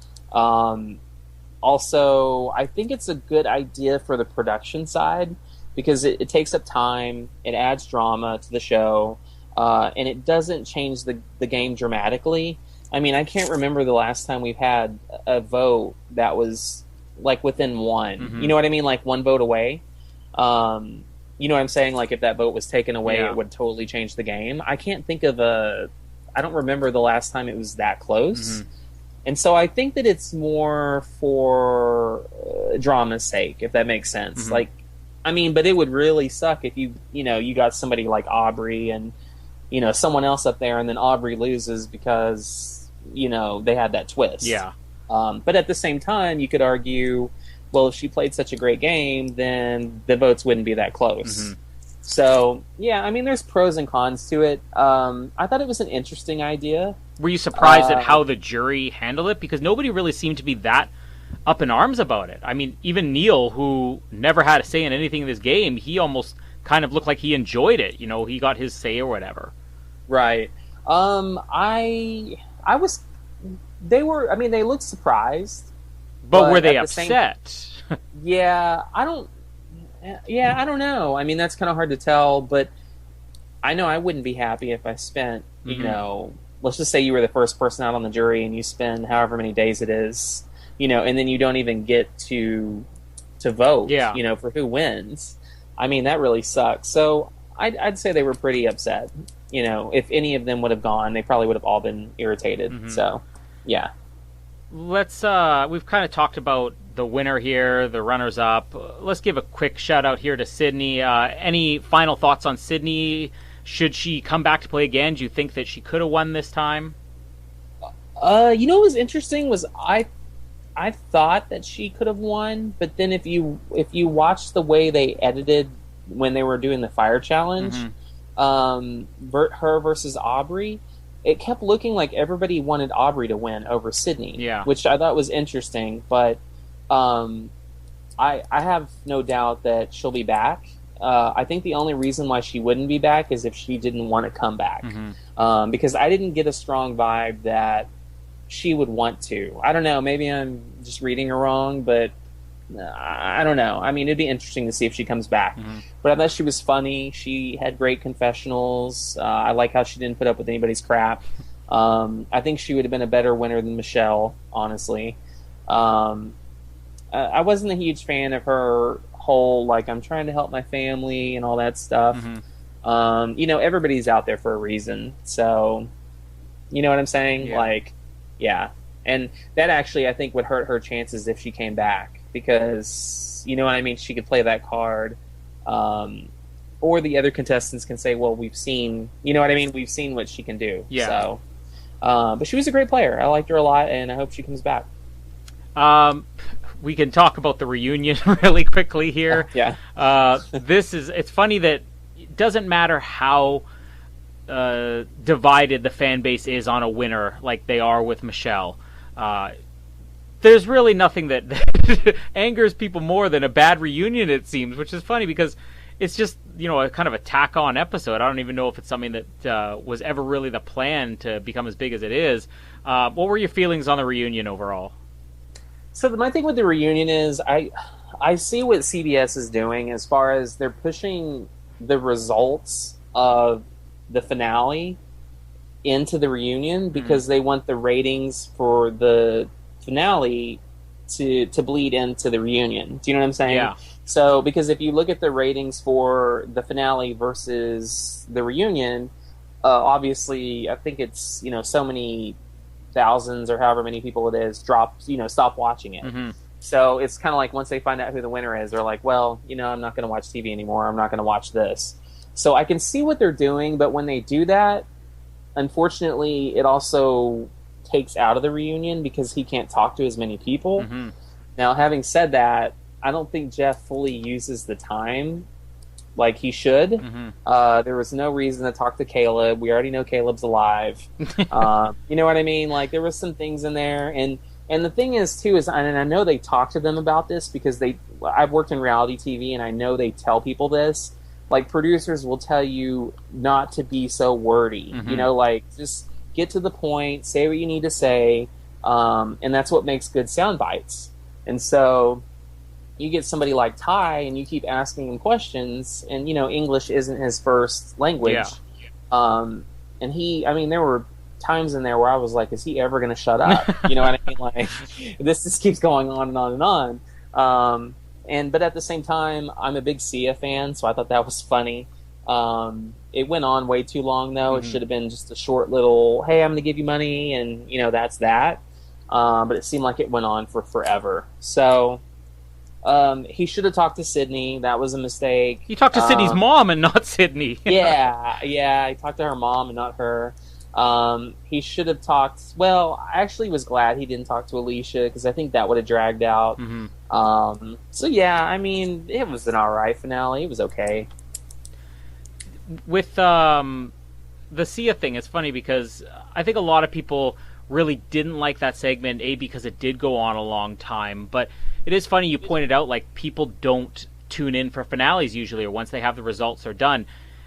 Also, I think it's a good idea for the production side, because it takes up time, it adds drama to the show, and it doesn't change the game dramatically. I mean, I can't remember the last time we've had a vote that was like within one. Mm-hmm. You know what I mean? Like one vote away. You know what I'm saying? Like if that vote was taken away, it would totally change the game. I can't think of I don't remember the last time it was that close. Mm-hmm. And so I think that it's more for drama's sake, if that makes sense. Mm-hmm. Like, I mean, but it would really suck if you got somebody like Aubrey and, someone else up there, and then Aubrey loses because, they had that twist. Yeah. But at the same time, you could argue, well, if she played such a great game, then the votes wouldn't be that close. Mm-hmm. So, yeah, I mean, there's pros and cons to it. I thought it was an interesting idea. Were you surprised at how the jury handled it? Because nobody really seemed to be that up in arms about it. I mean, even Neil, who never had a say in anything in this game, he almost kind of looked like he enjoyed it. He got his say or whatever. Right. They looked surprised. But were they upset? I don't know. I mean, that's kind of hard to tell, but I know I wouldn't be happy if I spent, let's just say you were the first person out on the jury and you spend however many days it is, and then you don't even get to vote, for who wins. I mean, that really sucks. So I'd say they were pretty upset. If any of them would have gone, they probably would have all been irritated. Mm-hmm. So, yeah. Let's, we've kind of talked about the winner here, the runners-up. Let's give a quick shout-out here to Sydney. Any final thoughts on Sydney? Should she come back to play again? Do you think that she could have won this time? What was interesting was I thought that she could have won, but then if you watch the way they edited when they were doing the fire challenge, her versus Aubrey, it kept looking like everybody wanted Aubrey to win over Sydney, which I thought was interesting. But I have no doubt that she'll be back, I think the only reason why she wouldn't be back is if she didn't want to come back. Because I didn't get a strong vibe that she would want to. I don't know. Maybe I'm just reading her wrong, but I don't know. I mean, it'd be interesting to see if she comes back. But I thought she was funny. She had great confessionals. I like how she didn't put up with anybody's crap. I think she would have been a better winner than Michelle, honestly. I wasn't a huge fan of her whole, like, I'm trying to help my family and all that stuff. You know, everybody's out there for a reason. So, you know what I'm saying? Yeah. Like, yeah. And that actually, I think, would hurt her chances if she came back. Because, you know what I mean? She could play that card. Or the other contestants can say, well, we've seen, you know what I mean? We've seen what she can do. Yeah. So, but she was a great player. I liked her a lot, and I hope she comes back. We can talk about the reunion really quickly here. Yeah. It's funny that it doesn't matter how divided the fan base is on a winner, like they are with Michelle. There's really nothing that angers people more than a bad reunion, it seems, which is funny because it's just, you know, a kind of a tack-on episode. I don't even know if it's something that was ever really the plan to become as big as it is. What were your feelings on the reunion overall? So my thing with the reunion is I see what CBS is doing as far as they're pushing the results of the finale into the reunion because they want the ratings for the finale to bleed into the reunion. Do you know what I'm saying? Yeah. So because if you look at the ratings for the finale versus the reunion, obviously I think it's, you know, so many thousands or however many people it is stop watching it. So it's kind of like once they find out who the winner is, they're like, well, you know, I'm not going to watch TV anymore. I'm not going to watch this. So I can see what they're doing, but when they do that, unfortunately, it also takes out of the reunion because he can't talk to as many people. Now, having said that, I don't think Jeff fully uses the time like he should. There was no reason to talk to Caleb. We already know Caleb's alive. You know what I mean? Like, there was some things in there. And the thing is, too, and I know they talk to them about this because I've worked in reality TV, and I know they tell people this. Like, producers will tell you not to be so wordy. You know, like, just get to the point, say what you need to say, and that's what makes good sound bites. And so you get somebody like Ty, and you keep asking him questions, and, you know, English isn't his first language. And there were times in there where I was like, is he ever going to shut up? You know what I mean? Like, this just keeps going on and on and on. But at the same time, I'm a big Sia fan, so I thought that was funny. It went on way too long, though. It should have been just a short little, hey, I'm going to give you money, and, you know, that's that. But it seemed like it went on for forever. So he should have talked to Sydney. That was a mistake. He talked to Sydney's mom and not Sydney. yeah, he talked to her mom and not her. He should have talked... Well, I actually was glad he didn't talk to Alicia, because I think that would have dragged out. So, yeah, I mean, it was an alright finale. It was okay. With the Sia thing, it's funny because I think a lot of people really didn't like that segment, because it did go on a long time, but it is funny you pointed out, like, people don't tune in for finales usually, or once they have the results are done.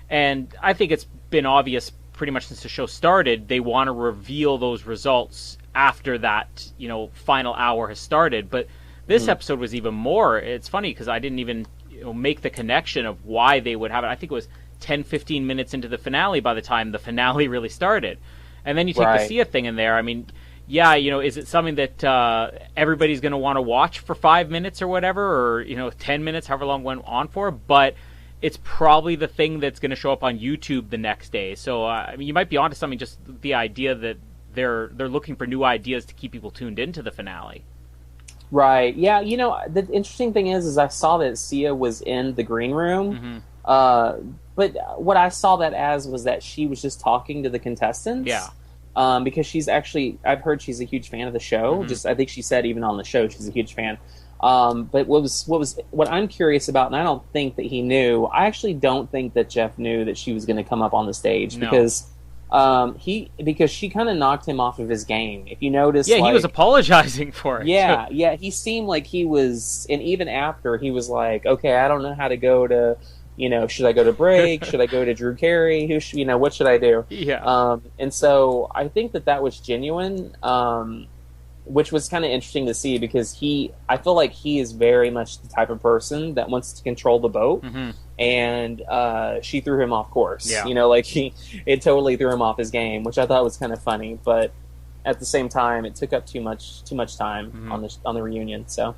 And I think it's been obvious pretty much since the show started, they want to reveal those results after that, you know, final hour has started. But this episode was even more. It's funny because I didn't even, you know, make the connection of why they would have it. I think it was 10-15 minutes into the finale by the time the finale really started. And then you take the Sia thing in there. I mean, yeah, you know, is it something that everybody's going to want to watch for 5 minutes or whatever, or, you know, 10 minutes, however long it went on for? But it's probably the thing that's going to show up on YouTube the next day. So, I mean, you might be onto something, just the idea that they're looking for new ideas to keep people tuned into the finale. Right. Yeah, you know, the interesting thing is I saw that Sia was in the green room. But what I saw that as was that she was just talking to the contestants. Yeah. Because she's actually, I've heard she's a huge fan of the show. Just, I think she said even on the show she's a huge fan. But what I'm curious about, and I don't think that he knew. I actually don't think that Jeff knew that she was going to come up on the stage because she kind of knocked him off of his game. If you notice, he was apologizing for it. Yeah, he seemed like he was, and even after he was like, okay, I don't know how to go to, should I go to Brig? Should I go to Drew Carey? What should I do? Yeah. And so I think that was genuine, which was kind of interesting to see because I feel like he is very much the type of person that wants to control the boat, and she threw him off course. Yeah. It totally threw him off his game, which I thought was kind of funny, but at the same time, it took up too much time on the reunion. So.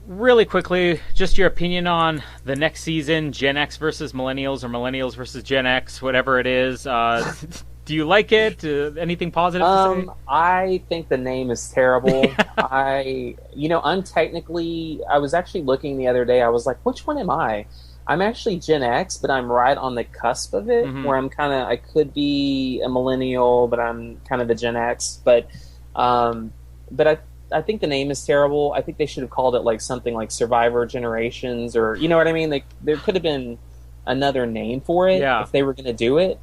Really quickly, just your opinion on the next season, Gen X versus Millennials or Millennials versus Gen X, whatever it is. Do you like it? Anything positive to say? I think the name is terrible. I was actually looking the other day. I was like, which one am I? I'm actually Gen X, but I'm right on the cusp of it, where I could be a millennial, but I'm kind of a Gen X. But I think the name is terrible. I think they should have called it like something like Survivor Generations, or you know what I mean? There could have been another name for it if they were going to do it.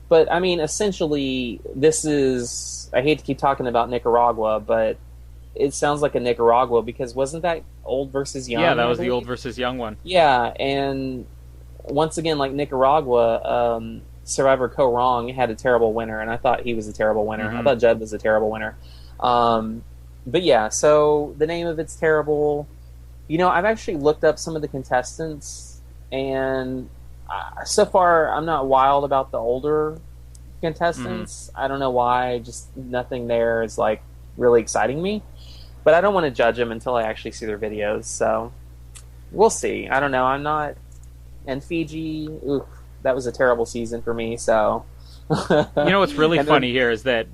But I mean, essentially, this is, I hate to keep talking about Nicaragua, but it sounds like a Nicaragua because wasn't that old versus young? Yeah, that was the old versus young one. Yeah, and once again, like Nicaragua, Survivor Kaoh Rong had a terrible winner, and I thought he was a terrible winner. I thought Judd was a terrible winner. But yeah, so the name of it's terrible. I've actually looked up some of the contestants, and so far I'm not wild about the older contestants. I don't know why, just nothing there is like really exciting me. But I don't want to judge them until I actually see their videos, so we'll see. I don't know, I'm not... And Fiji, that was a terrible season for me, so... What's really funny here is that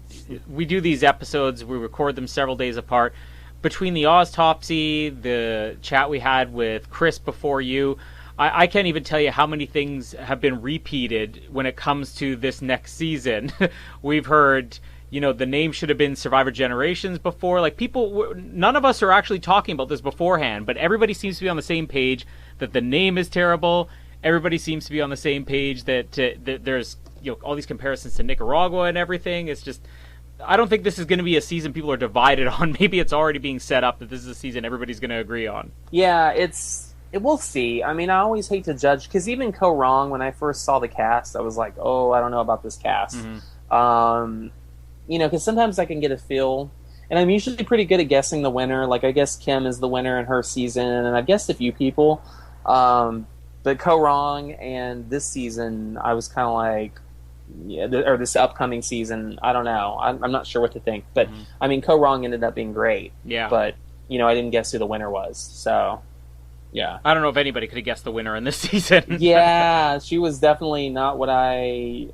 we do these episodes, we record them several days apart. Between the Oztopsy, the chat we had with Chris before you, I can't even tell you how many things have been repeated when it comes to this next season. We've heard, the name should have been Survivor Generations before. Like, none of us are actually talking about this beforehand, but everybody seems to be on the same page that the name is terrible. Everybody seems to be on the same page that there's all these comparisons to Nicaragua and everything. It's just, I don't think this is going to be a season people are divided on. Maybe it's already being set up that this is a season everybody's going to agree on. Yeah, we'll see. I mean, I always hate to judge, because even Kaoh Rong, when I first saw the cast, I was like, oh, I don't know about this cast. Because sometimes I can get a feel, and I'm usually pretty good at guessing the winner. Like, I guess Kim is the winner in her season, and I've guessed a few people. But Kaoh Rong and this season, I was kind of like, or this upcoming season, I don't know. I'm not sure what to think. But, I mean, Kaoh Rong ended up being great. Yeah. But, I didn't guess who the winner was. So, yeah. I don't know if anybody could have guessed the winner in this season. Yeah, she was definitely not what I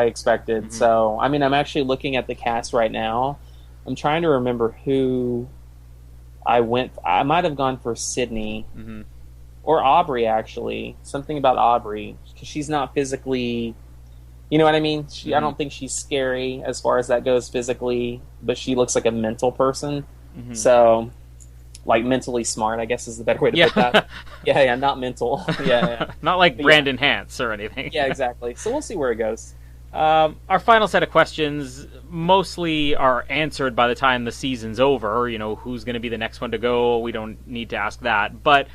expected. So, I mean, I'm actually looking at the cast right now. I'm trying to remember who I might have gone for Sydney. Or Aubrey, actually. Something about Aubrey. Because she's not physically... You know what I mean? I don't think she's scary as far as that goes physically, but she looks like a mental person. So, like, mentally smart, I guess is the better way to put that. Yeah, not mental. Yeah. Not like Brandon Hance or anything. Yeah, exactly. So we'll see where it goes. Our final set of questions mostly are answered by the time the season's over. Who's going to be the next one to go? We don't need to ask that. But...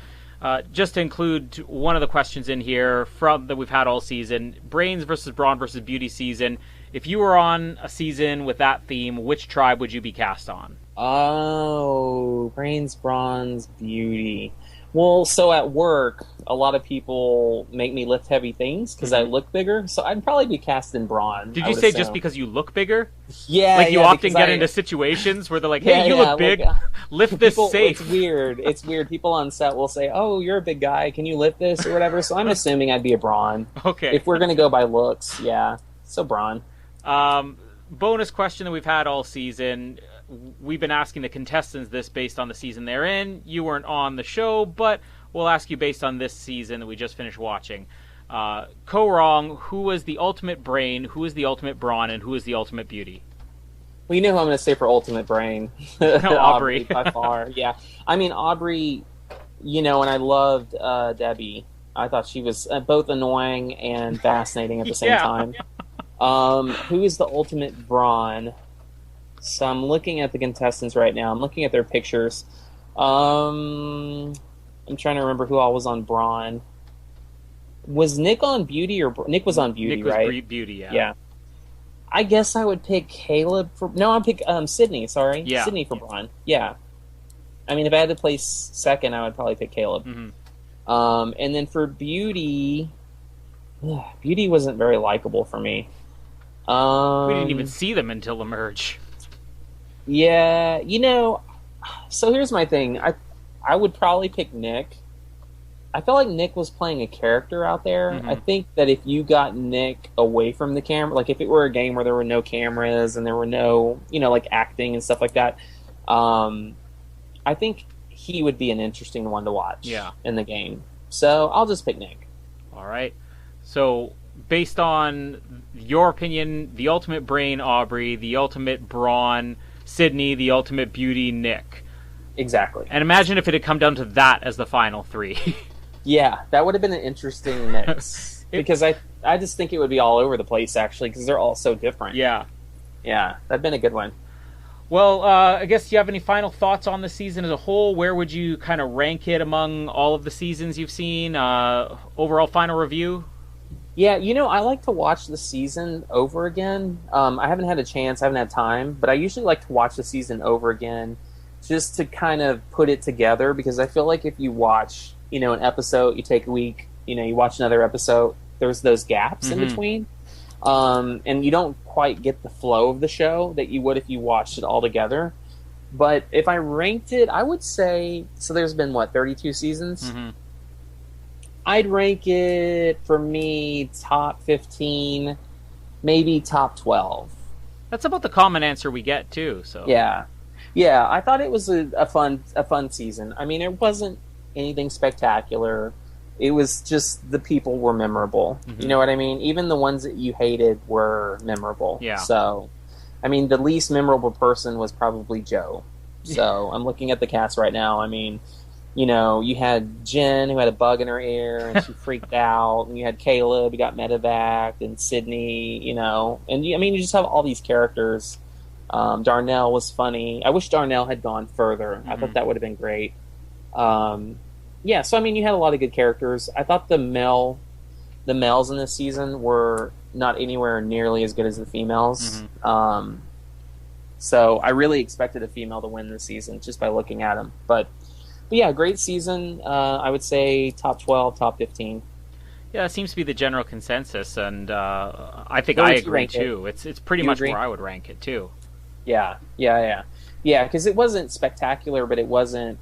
just to include one of the questions in here that we've had all season, Brains versus Brawn versus Beauty season. If you were on a season with that theme, which tribe would you be cast on? Oh, Brains, Bronze, Beauty. Well, so at work, a lot of people make me lift heavy things because I look bigger, so I'd probably be cast in Brawn. Did you say just because you look bigger? Yeah, like you often get into situations where they're like, "Hey, you look big. Lift this safe." It's weird. It's weird. People on set will say, "Oh, you're a big guy. Can you lift this or whatever?" So I'm assuming I'd be a Brawn. Okay. If we're gonna go by looks, yeah. So Brawn. Bonus question that we've had all season. We've been asking the contestants this based on the season they're in. You weren't on the show, but we'll ask you based on this season that we just finished watching. Kaoh Rong, who was the ultimate brain, who is the ultimate brawn, and who is the ultimate beauty? Well, you know who I'm going to say for ultimate brain. Aubrey. By far, yeah. I mean, Aubrey, and I loved Debbie. I thought she was both annoying and fascinating at the same time. Who is the ultimate brawn? So I'm looking at the contestants right now. I'm looking at their pictures. I'm trying to remember who all was on Brawn. Was Nick on Beauty or Nick was on Beauty, Nick was right? Beauty, yeah. Yeah. I guess I would pick Caleb for... No, I'd pick Sydney, sorry. Yeah. Sydney for Braun. Yeah. I mean, if I had to place second, I would probably pick Caleb. And then for Beauty... Beauty wasn't very likable for me. We didn't even see them until the merge. Yeah, so here's my thing. I would probably pick Nick. I felt like Nick was playing a character out there. I think that if you got Nick away from the camera, like if it were a game where there were no cameras and there were no, like acting and stuff like that, I think he would be an interesting one to watch in the game. So I'll just pick Nick. All right. So based on your opinion, the ultimate brain, Aubrey, the ultimate brawn, Sydney, the ultimate beauty, Nick. Exactly. And imagine if it had come down to that as the final three. Yeah, that would have been an interesting mix. Because I just think it would be all over the place, actually, because they're all so different. Yeah. Yeah, that'd been a good one. Well, I guess, do you have any final thoughts on the season as a whole? Where would you kind of rank it among all of the seasons you've seen? Overall final review? Yeah, I like to watch the season over again. I haven't had a chance, I haven't had time, but I usually like to watch the season over again just to kind of put it together, because I feel like if you watch, an episode, you take a week, you watch another episode, there's those gaps in between. And you don't quite get the flow of the show that you would if you watched it all together. But if I ranked it, I would say, so there's been, 32 seasons? I'd rank it, for me, top 15, maybe top 12. That's about the common answer we get, too. So Yeah, I thought it was a fun season. I mean, it wasn't anything spectacular. It was just the people were memorable. You know what I mean? Even the ones that you hated were memorable. Yeah. So, I mean, the least memorable person was probably Joe. So, I'm looking at the cast right now. I mean, you had Jen, who had a bug in her ear, and she freaked out. And you had Caleb, who got medevaced, and Sydney, And, you just have all these characters. Darnell was funny. I wish Darnell had gone further. I thought that would have been great. Yeah, so, you had a lot of good characters. I thought the males in this season were not anywhere nearly as good as the females. So I really expected a female to win this season just by looking at them. But yeah, great season. I would say top 12, top 15. Yeah, it seems to be the general consensus, and I think I agree too. It's pretty much where I would rank it too. Yeah, because it wasn't spectacular, but it wasn't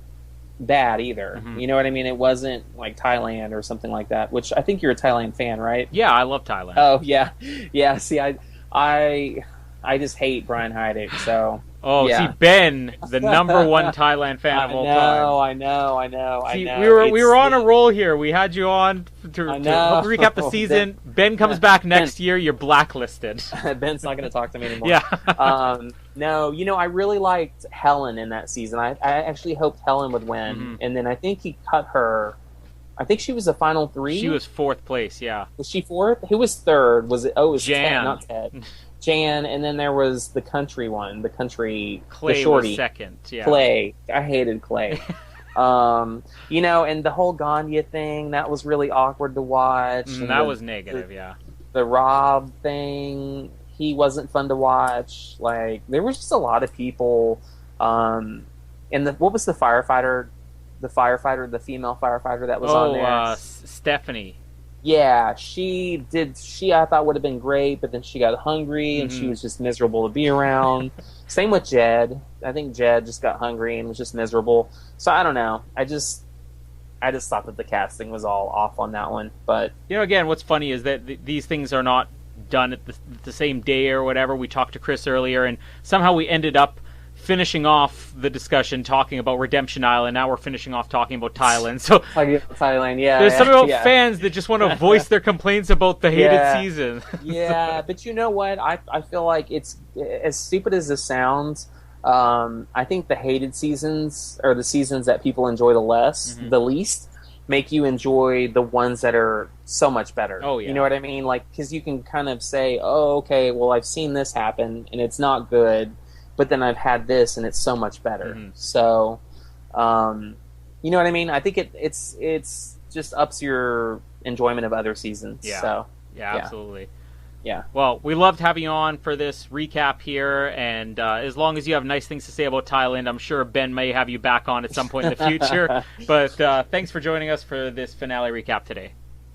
bad either. You know what I mean? It wasn't like Thailand or something like that, which I think you're a Thailand fan, right? Yeah, I love Thailand. Oh, yeah. See, I just hate Brian Heidick, so... Oh, yeah. See, Ben, the number one Thailand fan of all time. I know. See, we were on a roll here. We had you on to help recap the season. Ben comes back next year. You're blacklisted. Ben's not going to talk to me anymore. Yeah. No, I really liked Helen in that season. I actually hoped Helen would win, and then I think he cut her. I think she was the final three. She was fourth place, yeah. Was she fourth? Who was third? Was it? Oh, it was Jan. Ted, not Ted. Jan, and then there was the country one, Clay the shorty. was second, yeah. Clay. I hated Clay. And the whole Ganya thing, that was really awkward to watch. That was negative, yeah. The Rob thing, he wasn't fun to watch. Like, there was just a lot of people. And what was the firefighter? The female firefighter that was on there? Stephanie. Yeah, she I thought would have been great, but then she got hungry and she was just miserable to be around. Same with Jed. I think Jed just got hungry and was just miserable. So I don't know. I just thought that the casting was all off on that one. But again, what's funny is that these things are not done at the same day or whatever. We talked to Chris earlier, and somehow we ended up finishing off the discussion talking about Redemption Island. Now we're finishing off talking about Thailand. So Thailand, yeah. There's some about fans that just want to voice their complaints about the hated season. Yeah, but you know what? I feel like it's, as stupid as this sounds, I think the hated seasons are the seasons that people enjoy the least, make you enjoy the ones that are so much better. Oh, yeah. You know what I mean? Like, because you can kind of say, oh, okay, well, I've seen this happen and it's not good, but then I've had this and it's so much better. So, you know what I mean? I think it's just ups your enjoyment of other seasons. Yeah. So, yeah, absolutely. Yeah. Well, we loved having you on for this recap here, and as long as you have nice things to say about Thailand, I'm sure Ben may have you back on at some point in the future. But thanks for joining us for this finale recap today.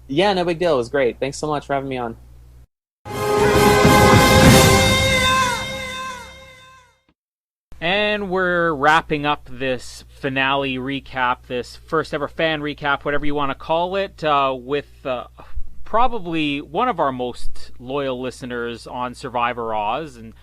Yeah, no big deal. It was great. Thanks so much for having me on. And we're wrapping up this finale recap, this first ever fan recap, whatever you want to call it, with probably one of our most loyal listeners on Survivor Oz. And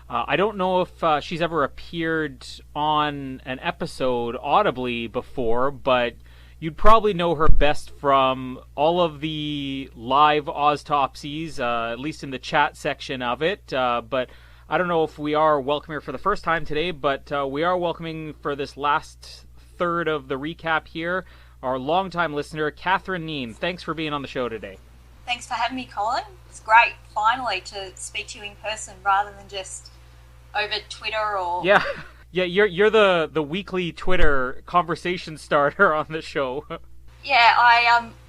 I don't know if she's ever appeared on an episode audibly before, but you'd probably know her best from all of the live Oztopsies, at least in the chat section of it. But I don't know if we are welcoming her for the first time today, but we are welcoming for this last third of the recap here our longtime listener, Catherine Neen. Thanks for being on the show today. Thanks for having me, Colin. It's great, finally, to speak to you in person rather than just over Twitter or... Yeah, you're the weekly Twitter conversation starter on the show. Yeah,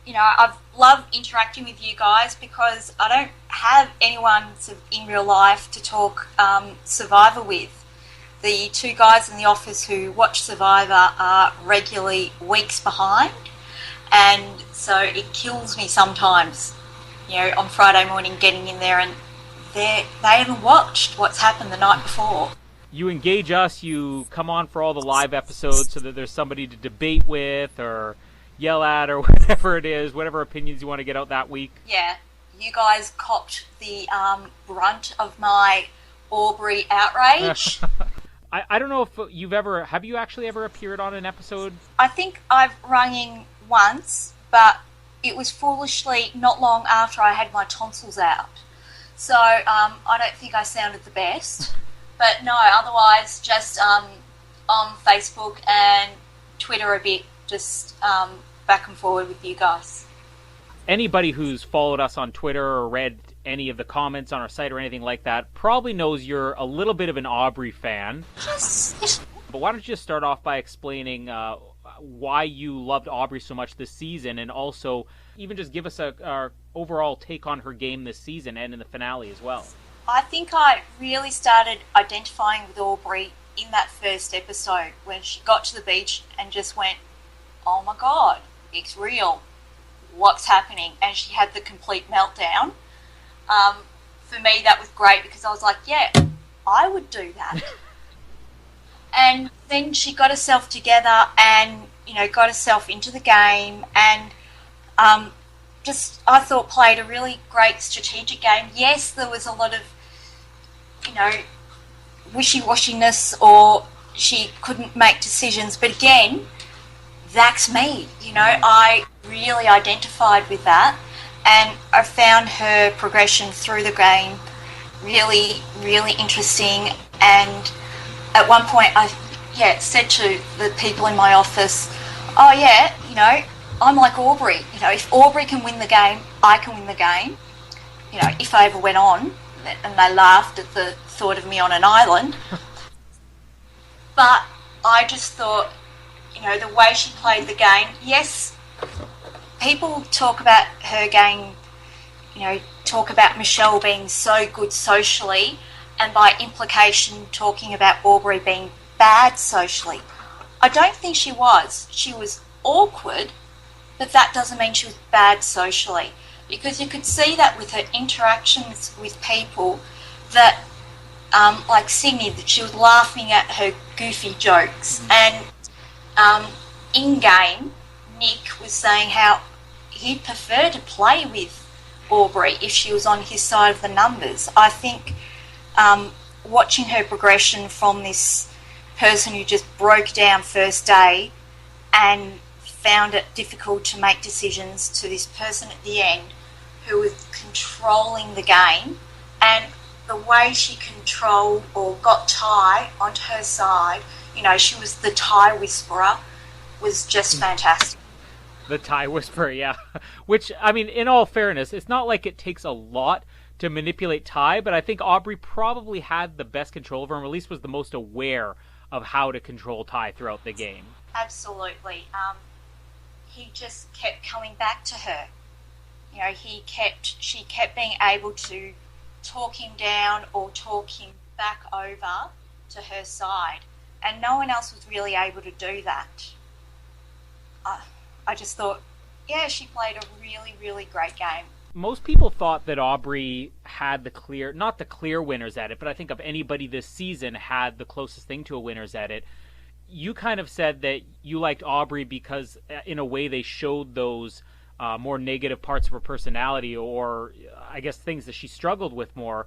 I've loved interacting with you guys because I don't have anyone in real life to talk Survivor with. The two guys in the office who watch Survivor are regularly weeks behind, and so it kills me sometimes, on Friday morning getting in there and they haven't watched what's happened the night before. You engage us, you come on for all the live episodes so that there's somebody to debate with or yell at or whatever it is, whatever opinions you want to get out that week. Yeah, you guys copped the brunt of my Aubrey outrage. I don't know if have you actually ever appeared on an episode? I think I've rung in once, but it was foolishly not long after I had my tonsils out. So I don't think I sounded the best. But no, otherwise just on Facebook and Twitter a bit, just back and forward with you guys. Anybody who's followed us on Twitter or read any of the comments on our site or anything like that probably knows you're a little bit of an Aubrey fan. Yes. But why don't you just start off by explaining why you loved Aubrey so much this season, and also even just give us our overall take on her game this season and in the finale as well. I think I really started identifying with Aubrey in that first episode when she got to the beach and just went, oh my god, it's real. What's happening? And she had the complete meltdown. For me, that was great because I was like, yeah, I would do that. And then she got herself together and, got herself into the game and I thought played a really great strategic game. Yes, there was a lot of, wishy-washiness or she couldn't make decisions. But again, that's me. I really identified with that. And I found her progression through the game really, really interesting. And at one point, I said to the people in my office, oh yeah, I'm like Aubrey. If Aubrey can win the game, I can win the game. If I ever went on, and they laughed at the thought of me on an island. But I just thought, the way she played the game, yes, people talk about her game, talk about Michelle being so good socially, and by implication talking about Aubrey being bad socially. I don't think she was. She was awkward, but that doesn't mean she was bad socially, because you could see that with her interactions with people that, like Sydney, that she was laughing at her goofy jokes. And in-game, Nick was saying how he'd prefer to play with Aubrey if she was on his side of the numbers. I think watching her progression from this person who just broke down first day and found it difficult to make decisions to this person at the end who was controlling the game, and the way she controlled or got Ty onto her side, she was the Ty whisperer, was just fantastic. The Ty whisperer, yeah. Which, in all fairness, it's not like it takes a lot to manipulate Ty, but I think Aubrey probably had the best control over him, or at least was the most aware of how to control Ty throughout the game. Absolutely. he just kept coming back to her. You know, she kept being able to talk him down or talk him back over to her side, and no one else was really able to do that. I just thought, yeah, she played a really, really great game. Most people thought that Aubrey had not the clear winners at it, but I think of anybody this season had the closest thing to a winners at it. You kind of said that you liked Aubrey because in a way they showed those more negative parts of her personality, or I guess things that she struggled with more.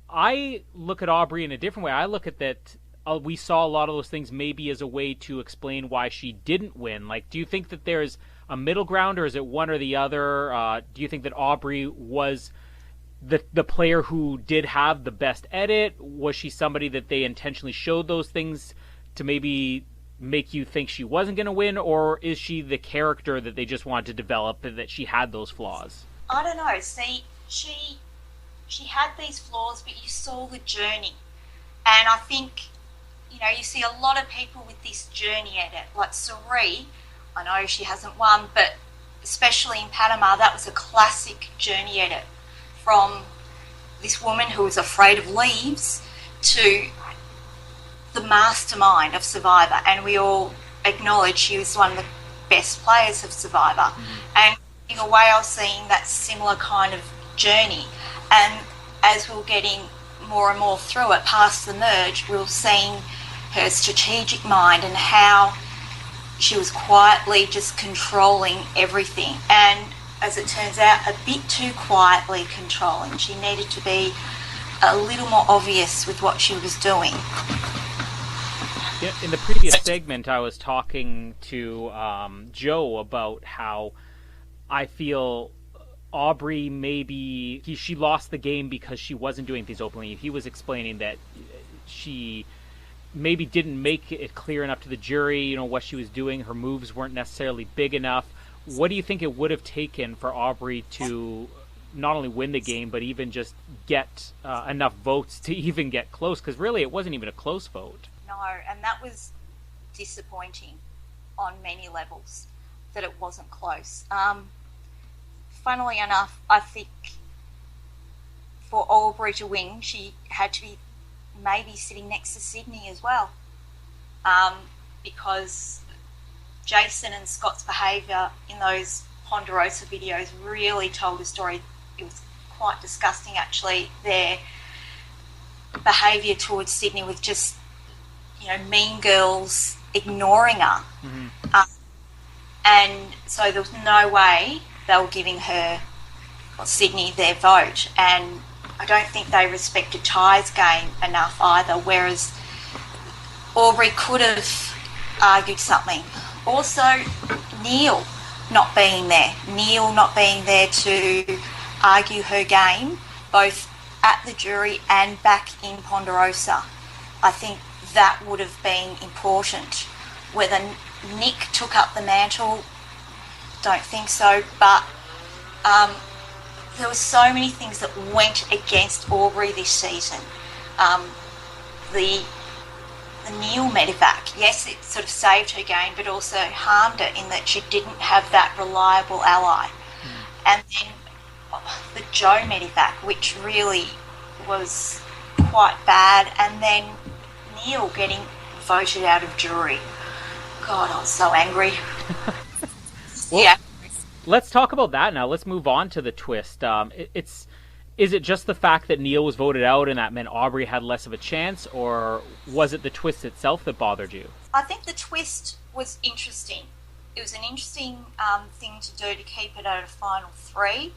I look at Aubrey in a different way. I look at that we saw a lot of those things maybe as a way to explain why she didn't win. Like, do you think that there's a middle ground, or is it one or the other? Do you think that Aubrey was the player who did have the best edit? Was she somebody that they intentionally showed those things to maybe make you think she wasn't going to win, or is she the character that they just wanted to develop and that she had those flaws? I don't know. See, she had these flaws, but you saw the journey. And I think, you know, you see a lot of people with this journey edit, like Sari. I know she hasn't won, but especially in Panama, that was a classic journey edit, from this woman who was afraid of leaves to the mastermind of Survivor, and we all acknowledge she was one of the best players of Survivor. Mm-hmm. And in a way I was seeing that similar kind of journey, and as we were getting more and more through it past the merge, we were seeing her strategic mind and how she was quietly just controlling everything, and as it turns out, a bit too quietly controlling. She needed to be a little more obvious with what she was doing. In the previous segment, I was talking to Joe about how I feel Aubrey she lost the game because she wasn't doing things openly. He was explaining that she maybe didn't make it clear enough to the jury, you know, what she was doing. Her moves weren't necessarily big enough. What do you think it would have taken for Aubrey to not only win the game, but even just get enough votes to even get close? Because really, it wasn't even a close vote. No, and that was disappointing on many levels, that it wasn't close. Funnily enough, I think for Aubrey to win, she had to be maybe sitting next to Sydney as well, because Jason and Scott's behaviour in those Ponderosa videos really told a story. It was quite disgusting, actually, their behaviour towards Sydney, with just, you know, mean girls ignoring her. Mm-hmm. And so there was no way they were giving Sydney their vote, and I don't think they respected Ty's game enough either, whereas Aubrey could have argued something. Also, Neil not being there to argue her game, both at the jury and back in Ponderosa. I think that would have been important. Whether Nick took up the mantle, don't think so, but there were so many things that went against Aubrey this season. The Neil medevac, yes, it sort of saved her game, but also harmed it in that she didn't have that reliable ally. And then the Joe medevac, which really was quite bad, and then Neil getting voted out of jury. God, I was so angry. Well, yeah. Let's talk about that now. Let's move on to the twist. Is it just the fact that Neil was voted out and that meant Aubrey had less of a chance, or was it the twist itself that bothered you? I think the twist was interesting. It was an interesting thing to do to keep it at a final three.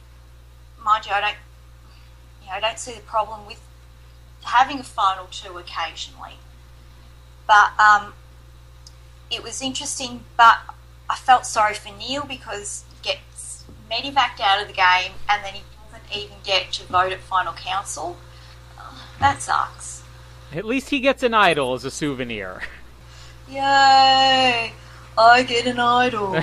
Mind you, I don't see the problem with having a final two occasionally. But it was interesting, but I felt sorry for Neil because he gets medevaced out of the game and then he doesn't even get to vote at final council. That sucks. At least he gets an idol as a souvenir. Yay! I get an idol.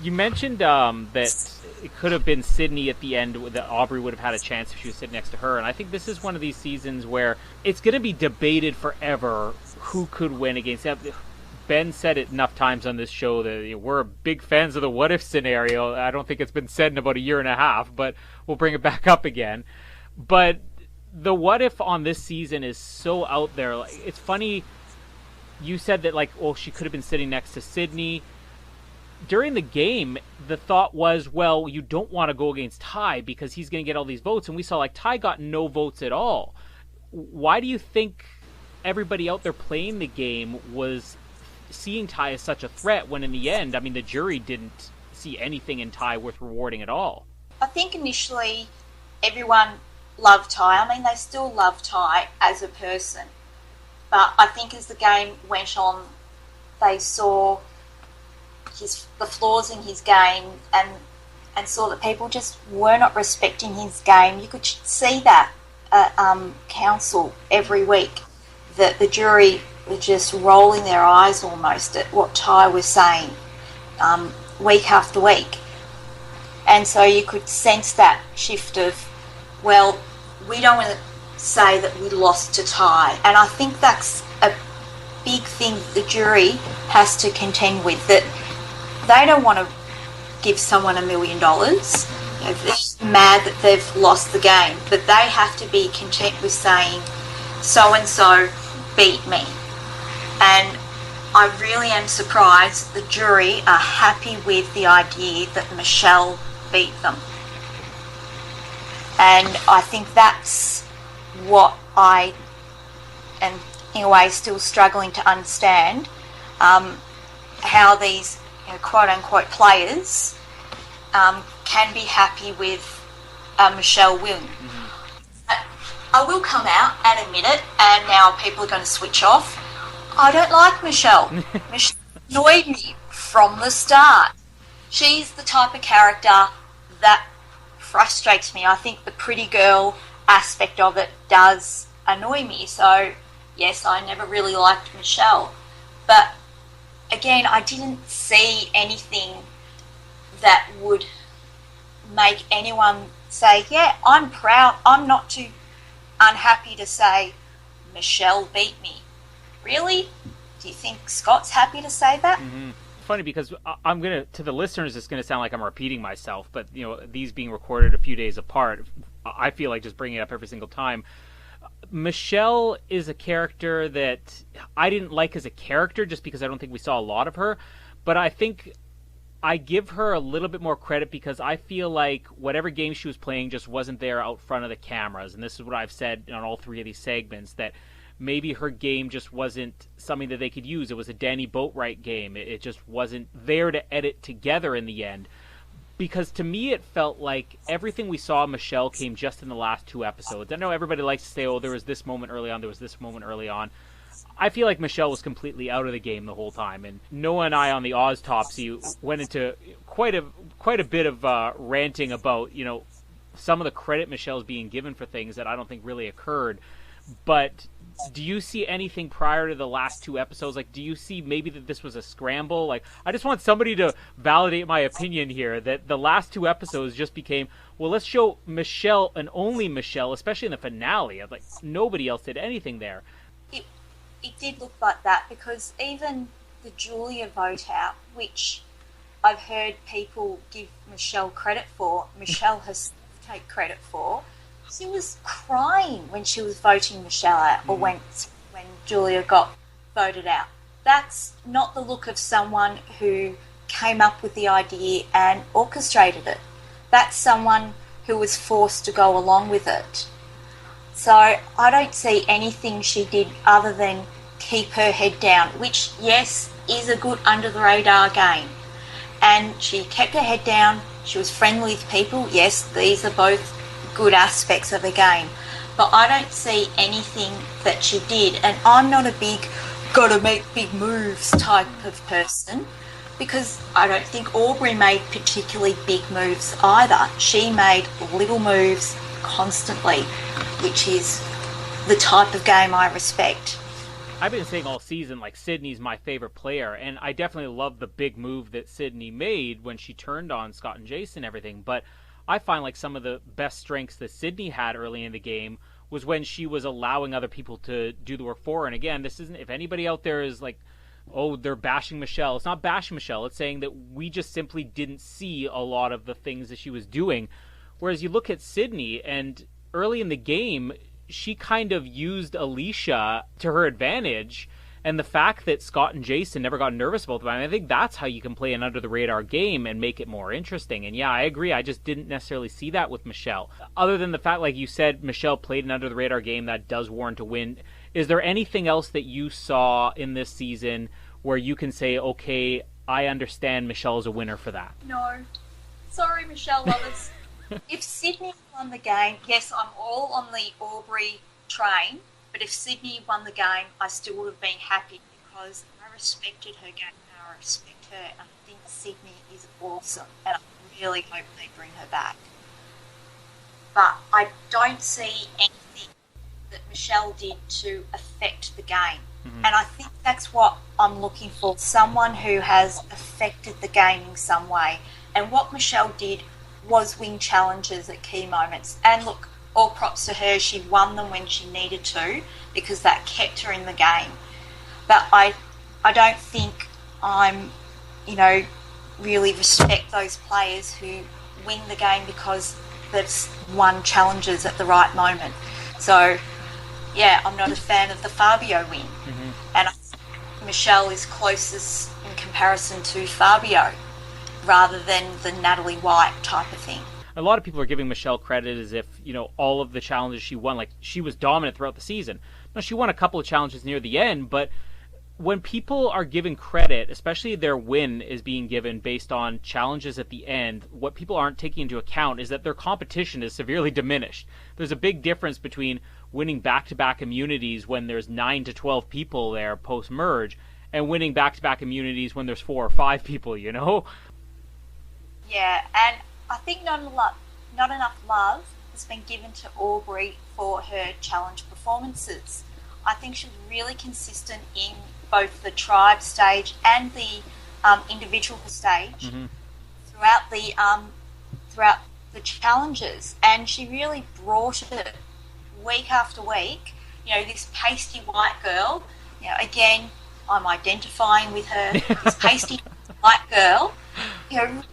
You mentioned that it could have been Sydney at the end, that Aubrey would have had a chance if she was sitting next to her, and I think this is one of these seasons where it's going to be debated forever who could win against Ben said it enough times on this show that we're big fans of the what if scenario. I don't think it's been said in about a year and a half, but we'll bring it back up again. But the what if on this season is so out there. Like, it's funny, you said that, like, oh, she could have been sitting next to Sydney. During the game, the thought was, well, you don't want to go against Ty because he's going to get all these votes. And we saw, like, Ty got no votes at all. Why do you think everybody out there playing the game was seeing Ty as such a threat when in the end, I mean, the jury didn't see anything in Ty worth rewarding at all? I think initially everyone loved Ty. I mean, they still love Ty as a person. But I think as the game went on, they saw the flaws in his game and saw that people just were not respecting his game. You could see that at council every week, that the jury were just rolling their eyes almost at what Ty was saying week after week. And so you could sense that shift of, well, we don't want to say that we lost to Ty. And I think that's a big thing the jury has to contend with, that they don't want to give someone $1 million. They're just mad that they've lost the game, but they have to be content with saying, so-and-so beat me. And I really am surprised the jury are happy with the idea that Michelle beat them. And I think that's what I am, in a way, still struggling to understand, how these quote-unquote players can be happy with Michelle win. I will come out and admit it, and now people are going to switch off. I don't like Michelle. Michelle annoyed me from the start. She's the type of character that frustrates me. I think the pretty girl aspect of it does annoy me. So, yes, I never really liked Michelle. But, again, I didn't see anything that would make anyone say, yeah, I'm proud. I'm not too unhappy to say Michelle beat me. Really? Do you think Scott's happy to say that? Mm-hmm. Funny, because I'm gonna, to the listeners, it's gonna sound like I'm repeating myself, but these being recorded a few days apart, I feel like just bringing it up every single time. Michelle is a character that I didn't like as a character, just because I don't think we saw a lot of her, but I think I give her a little bit more credit because I feel like whatever game she was playing just wasn't there out front of the cameras, and this is what I've said on all three of these segments, that maybe her game just wasn't something that they could use. It was a Danny Boatwright game. It just wasn't there to edit together in the end. Because to me it felt like everything we saw Michelle came just in the last 2 episodes. I know everybody likes to say, oh, there was this moment early on, there was this moment early on. I feel like Michelle was completely out of the game the whole time. And Noah and I on the Oztopsy went into quite a bit of ranting about, some of the credit Michelle's being given for things that I don't think really occurred. But do you see anything prior to the last 2 episodes? Like, do you see maybe that this was a scramble? Like, I just want somebody to validate my opinion here, that the last 2 episodes just became, well, let's show Michelle and only Michelle, especially in the finale. Like, nobody else did anything there. It did look like that, because even the Julia vote out, which I've heard people give Michelle credit for, Michelle has take credit for. She was crying when she was voting Michelle out, or when Julia got voted out. That's not the look of someone who came up with the idea and orchestrated it. That's someone who was forced to go along with it. So I don't see anything she did other than keep her head down, which, yes, is a good under-the-radar game. And she kept her head down. She was friendly with people. Yes, these are both good aspects of the game. But I don't see anything that she did. And I'm not a big, gotta make big moves type of person, because I don't think Aubrey made particularly big moves either. She made little moves constantly, which is the type of game I respect. I've been saying all season, like, Sydney's my favorite player, and I definitely love the big move that Sydney made when she turned on Scott and Jason and everything, but I find like some of the best strengths that Sydney had early in the game was when she was allowing other people to do the work for her. And again, this isn't, if anybody out there is like oh, they're bashing Michelle. It's not bashing Michelle. It's saying that we just simply didn't see a lot of the things that she was doing. Whereas you look at Sydney, and early in the game, she kind of used Alicia to her advantage. And the fact that Scott and Jason never got nervous about them, I think that's how you can play an under-the-radar game and make it more interesting. And yeah, I agree. I just didn't necessarily see that with Michelle. Other than the fact, like you said, Michelle played an under-the-radar game that does warrant a win. Is there anything else that you saw in this season where you can say, okay, I understand Michelle is a winner for that? No. Sorry, Michelle lovers. If Sydney won the game, yes, I'm all on the Aubrey train. But if Sydney won the game, I still would have been happy because I respected her game and I respect her. And I think Sydney is awesome and I really hope they bring her back. But I don't see anything that Michelle did to affect the game. Mm-hmm. And I think that's what I'm looking for, someone who has affected the game in some way. And what Michelle did was win challenges at key moments. And look, all props to her, she won them when she needed to because that kept her in the game. But I don't think I'm, really respect those players who win the game because they've won challenges at the right moment. So, yeah, I'm not a fan of the Fabio win. Mm-hmm. And I think Michelle is closest in comparison to Fabio rather than the Natalie White type of thing. A lot of people are giving Michelle credit as if, all of the challenges she won, like she was dominant throughout the season. Now, she won a couple of challenges near the end, but when people are giving credit, especially their win is being given based on challenges at the end, what people aren't taking into account is that their competition is severely diminished. There's a big difference between winning back-to-back immunities when there's 9 to 12 people there post-merge and winning back-to-back immunities when there's 4 or 5 people, Yeah, and I think not enough love has been given to Aubrey for her challenge performances. I think she's really consistent in both the tribe stage and the individual stage throughout the challenges, and she really brought it week after week. This pasty white girl. Again, I'm identifying with her. This pasty white girl. Really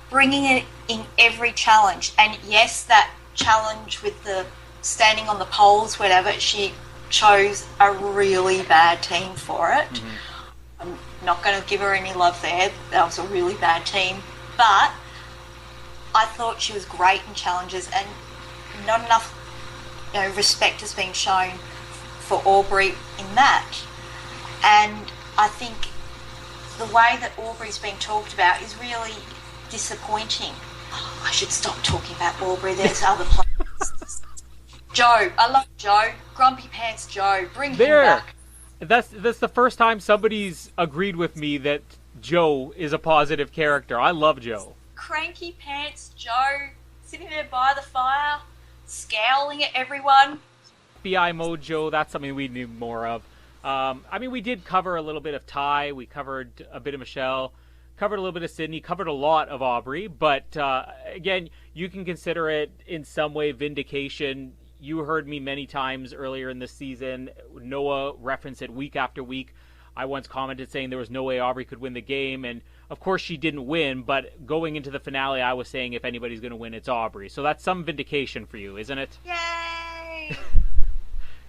bringing it in every challenge. And yes, that challenge with the standing on the poles, whatever, she chose a really bad team for it. Mm-hmm. I'm not going to give her any love there. That was a really bad team. But I thought she was great in challenges, and not enough respect has been shown for Aubrey in that. And I think the way that Aubrey's being talked about is really disappointing. I should stop talking about Aubrey. There's other players. Joe. I love Joe. Grumpy Pants Joe. Bring him back. That's the first time somebody's agreed with me that Joe is a positive character. I love Joe. Cranky Pants Joe. Sitting there by the fire, scowling at everyone. BI mode Joe, that's something we need more of. We did cover a little bit of Ty. We covered a bit of Michelle. Covered a little bit of Sydney, covered a lot of Aubrey, but again, you can consider it in some way vindication. You heard me many times earlier in this season. Noah referenced it week after week. I once commented saying there was no way Aubrey could win the game, and of course she didn't win, but going into the finale, I was saying if anybody's going to win, it's Aubrey. So that's some vindication for you, isn't it? Yay!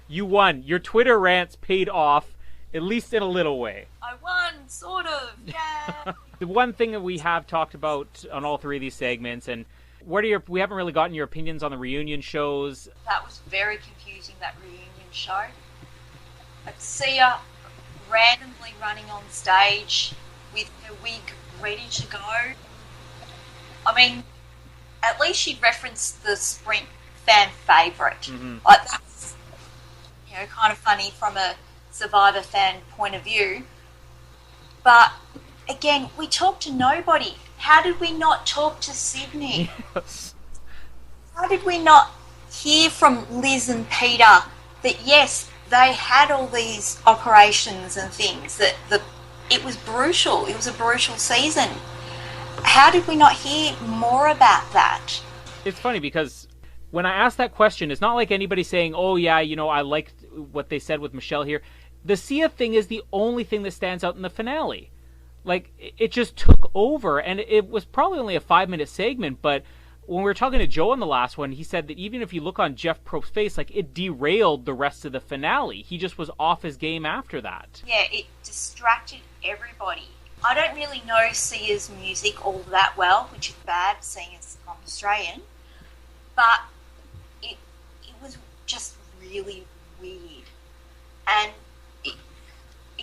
You won. Your Twitter rants paid off, at least in a little way. I won, sort of. Yeah. The one thing that we have talked about on all 3 of these segments, and we haven't really gotten your opinions on the reunion shows. That was very confusing, that reunion show. I'd see her randomly running on stage with her wig ready to go. At least she'd referenced the Sprint fan favourite. Mm-hmm. Like, that's kind of funny from a Survivor fan point of view. But again, we talked to nobody. How did we not talk to Sydney? Yes. How did we not hear from Liz and Peter that yes, they had all these operations and things, that it was brutal. It was a brutal season. How did we not hear more about that? It's funny because when I asked that question, it's not like anybody saying, oh yeah, I liked what they said with Michelle here. the Sia thing is the only thing that stands out in the finale. Like, it just took over, and it was probably only a 5-minute segment, but when we were talking to Joe on the last one, he said that even if you look on Jeff Probst's face, like, it derailed the rest of the finale. He just was off his game after that. Yeah, it distracted everybody. I don't really know Sia's music all that well, which is bad, seeing as I'm Australian, but it was just really weird, and it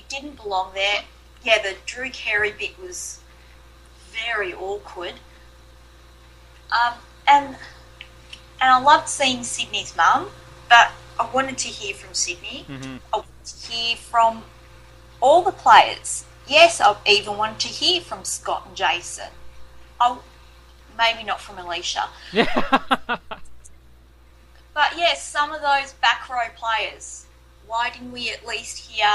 didn't belong there. Yeah, the Drew Carey bit was very awkward. And I loved seeing Sydney's mum, but I wanted to hear from Sydney. Mm-hmm. I wanted to hear from all the players. Yes, I even wanted to hear from Scott and Jason. Maybe not from Alicia. But yes, some of those back row players. Why didn't we at least hear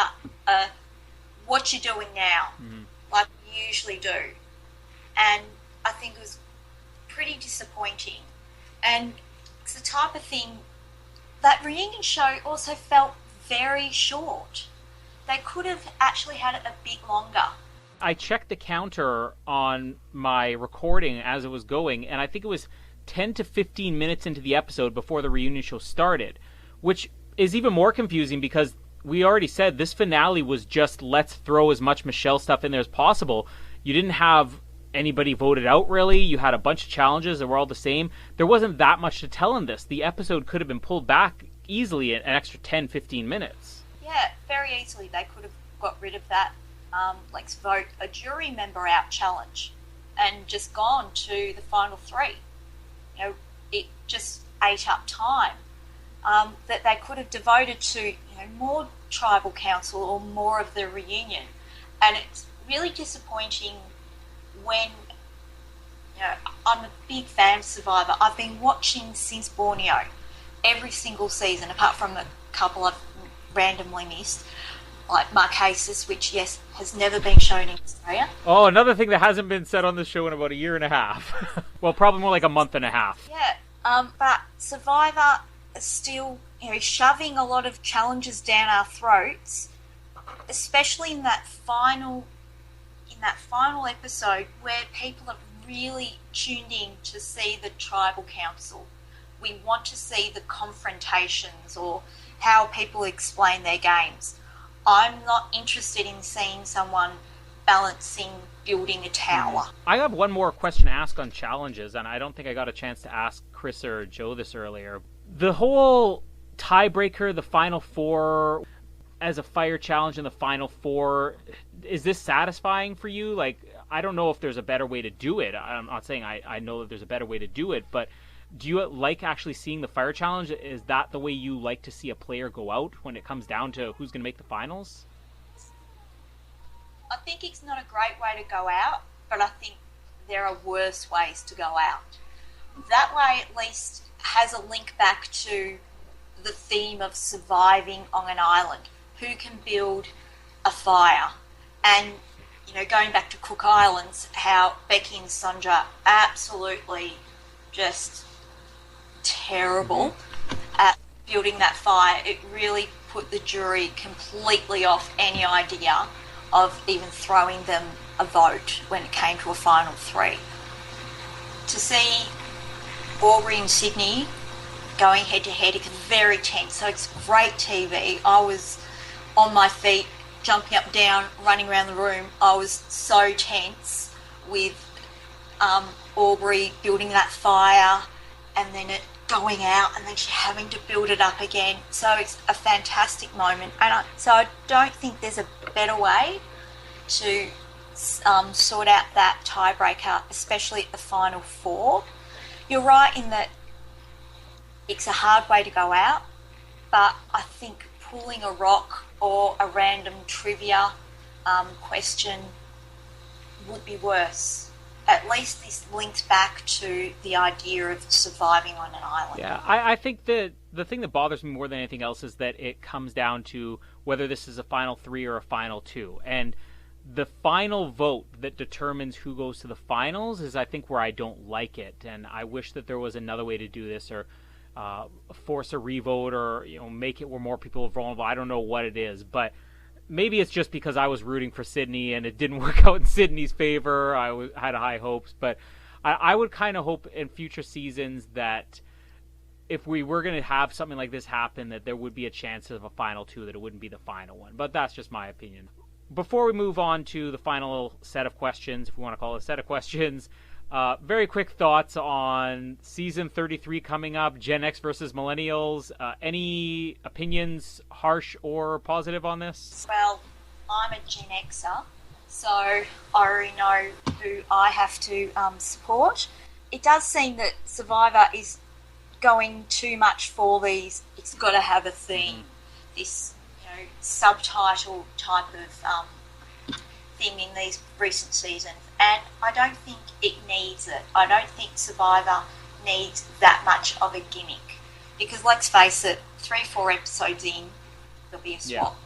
what you're doing now, like we usually do? And I think it was pretty disappointing. And it's the type of thing, that reunion show also felt very short. They could have actually had it a bit longer. I checked the counter on my recording as it was going, and I think it was 10 to 15 minutes into the episode before the reunion show started, which is even more confusing because we already said this finale was just let's throw as much Michelle stuff in there as possible. You didn't have anybody voted out, really. You had a bunch of challenges that were all the same. There wasn't that much to tell in this. The episode could have been pulled back easily an extra 10, 15 minutes. Yeah, very easily. They could have got rid of that let's vote a jury member out challenge and just gone to the final three. You know, it just ate up time that they could have devoted to more tribal council or more of the reunion. And it's really disappointing when, I'm a big fan of Survivor. I've been watching since Borneo, every single season, apart from a couple I've randomly missed, like Marquesas, which, yes, has never been shown in Australia. Oh, another thing that hasn't been said on the show in about a year and a half. Well, probably more like a month and a half. Yeah, but Survivor is still, shoving a lot of challenges down our throats, especially in that final episode where people are really tuned in to see the tribal council. We want to see the confrontations or how people explain their games. I'm not interested in seeing someone balancing building a tower. I have one more question to ask on challenges, and I don't think I got a chance to ask Chris or Joe this earlier. The whole tiebreaker, the final four, as a fire challenge in the final four, is this satisfying for you? Like, I don't know if there's a better way to do it. I'm not saying I know that there's a better way to do it, but do you like actually seeing the fire challenge? Is that the way you like to see a player go out when it comes down to who's going to make the finals? I think it's not a great way to go out, but I think there are worse ways to go out. That way at least has a link back to the theme of surviving on an island. Who can build a fire? And, going back to Cook Islands, how Becky and Sandra absolutely just terrible at building that fire. It really put the jury completely off any idea of even throwing them a vote when it came to a final three. To see Aubrey and Sydney going head to head, it's very tense, so it's great TV. I was on my feet, jumping up and down, running around the room. I was so tense with Aubrey building that fire and then it going out and then she having to build it up again. So it's a fantastic moment. And so I don't think there's a better way to sort out that tiebreaker, especially at the final four. You're right in that it's a hard way to go out, but I think pulling a rock or a random trivia question would be worse. At least this links back to the idea of surviving on an island. Yeah, I think that the thing that bothers me more than anything else is that it comes down to whether this is a final three or a final two. And the final vote that determines who goes to the finals is, I think, where I don't like it. And I wish that there was another way to do this, or force a revote, or make it where more people are vulnerable. I don't know what it is, but maybe it's just because I was rooting for Sydney and it didn't work out in Sydney's favor. I had high hopes, but I would kind of hope in future seasons that if we were going to have something like this happen, that there would be a chance of a final two, that it wouldn't be the final one. But that's just my opinion. Before we move on to the final set of questions, if we want to call it a set of questions, very quick thoughts on season 33 coming up, Gen X versus Millennials. Any opinions, harsh or positive, on this? Well, I'm a Gen Xer, so I already know who I have to support. It does seem that Survivor is going too much for these, it's got to have a theme, this subtitle type of thing in these recent seasons, and I don't think it needs it. I don't think Survivor needs that much of a gimmick, because let's face it, 3-4 episodes in, there'll be a swap,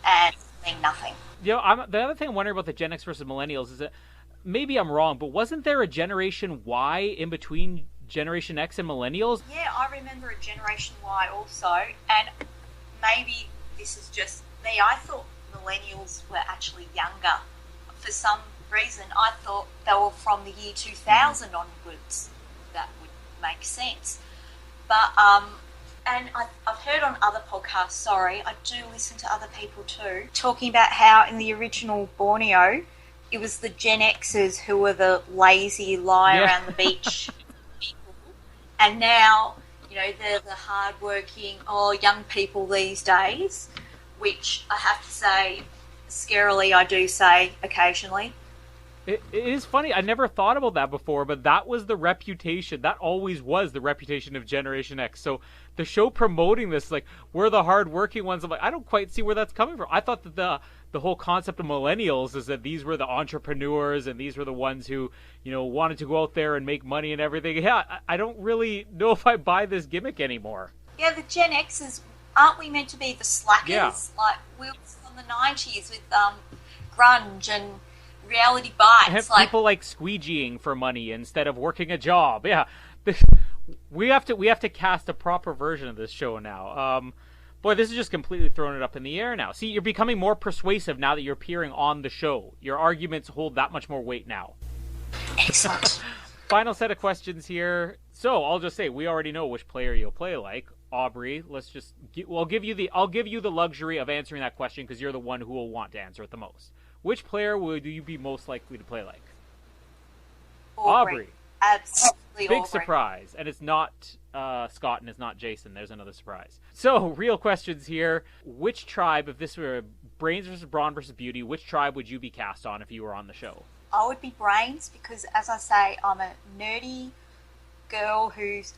and mean nothing. The other thing I'm wondering about the Gen X versus Millennials is that, maybe I'm wrong, but wasn't there a Generation Y in between Generation X and Millennials? Yeah, I remember a Generation Y also, and maybe this is just me, I thought Millennials were actually younger. For some reason, I thought they were from the year 2000 onwards. That would make sense. But, and I've heard on other podcasts, I do listen to other people too, talking about how in the original Borneo, it was the Gen Xers who were the lazy, lie around the beach people. And now, they're the hard-working, young people these days, which I have to say, scarily I do say occasionally. It is funny. I never thought about that before, but that was the reputation. That always was the reputation of Generation X. So the show promoting this, like, we're the hard-working ones, I'm like, I don't quite see where that's coming from. I thought that the whole concept of millennials is that these were the entrepreneurs and these were the ones who, wanted to go out there and make money and everything. Yeah, I don't really know if I buy this gimmick anymore. Yeah, the Gen Xers, aren't we meant to be the slackers? Yeah. Like, we were from the 90s with grunge and reality bites. And have people like squeegeeing for money instead of working a job. Yeah, we have to cast a proper version of this show now. Boy, this is just completely throwing it up in the air now. See, you're becoming more persuasive now that you're appearing on the show. Your arguments hold that much more weight now. Excellent. Final set of questions here. So I'll just say we already know which player you'll play like. Aubrey, I'll give you the luxury of answering that question because you're the one who will want to answer it the most. Which player would you be most likely to play like? Aubrey. Absolutely. Big surprise. And it's not Scott and it's not Jason. There's another surprise. So, real questions here. Which tribe, if this were Brains versus Brawn versus Beauty, which tribe would you be cast on if you were on the show? I would be Brains because, as I say, I'm a nerdy girl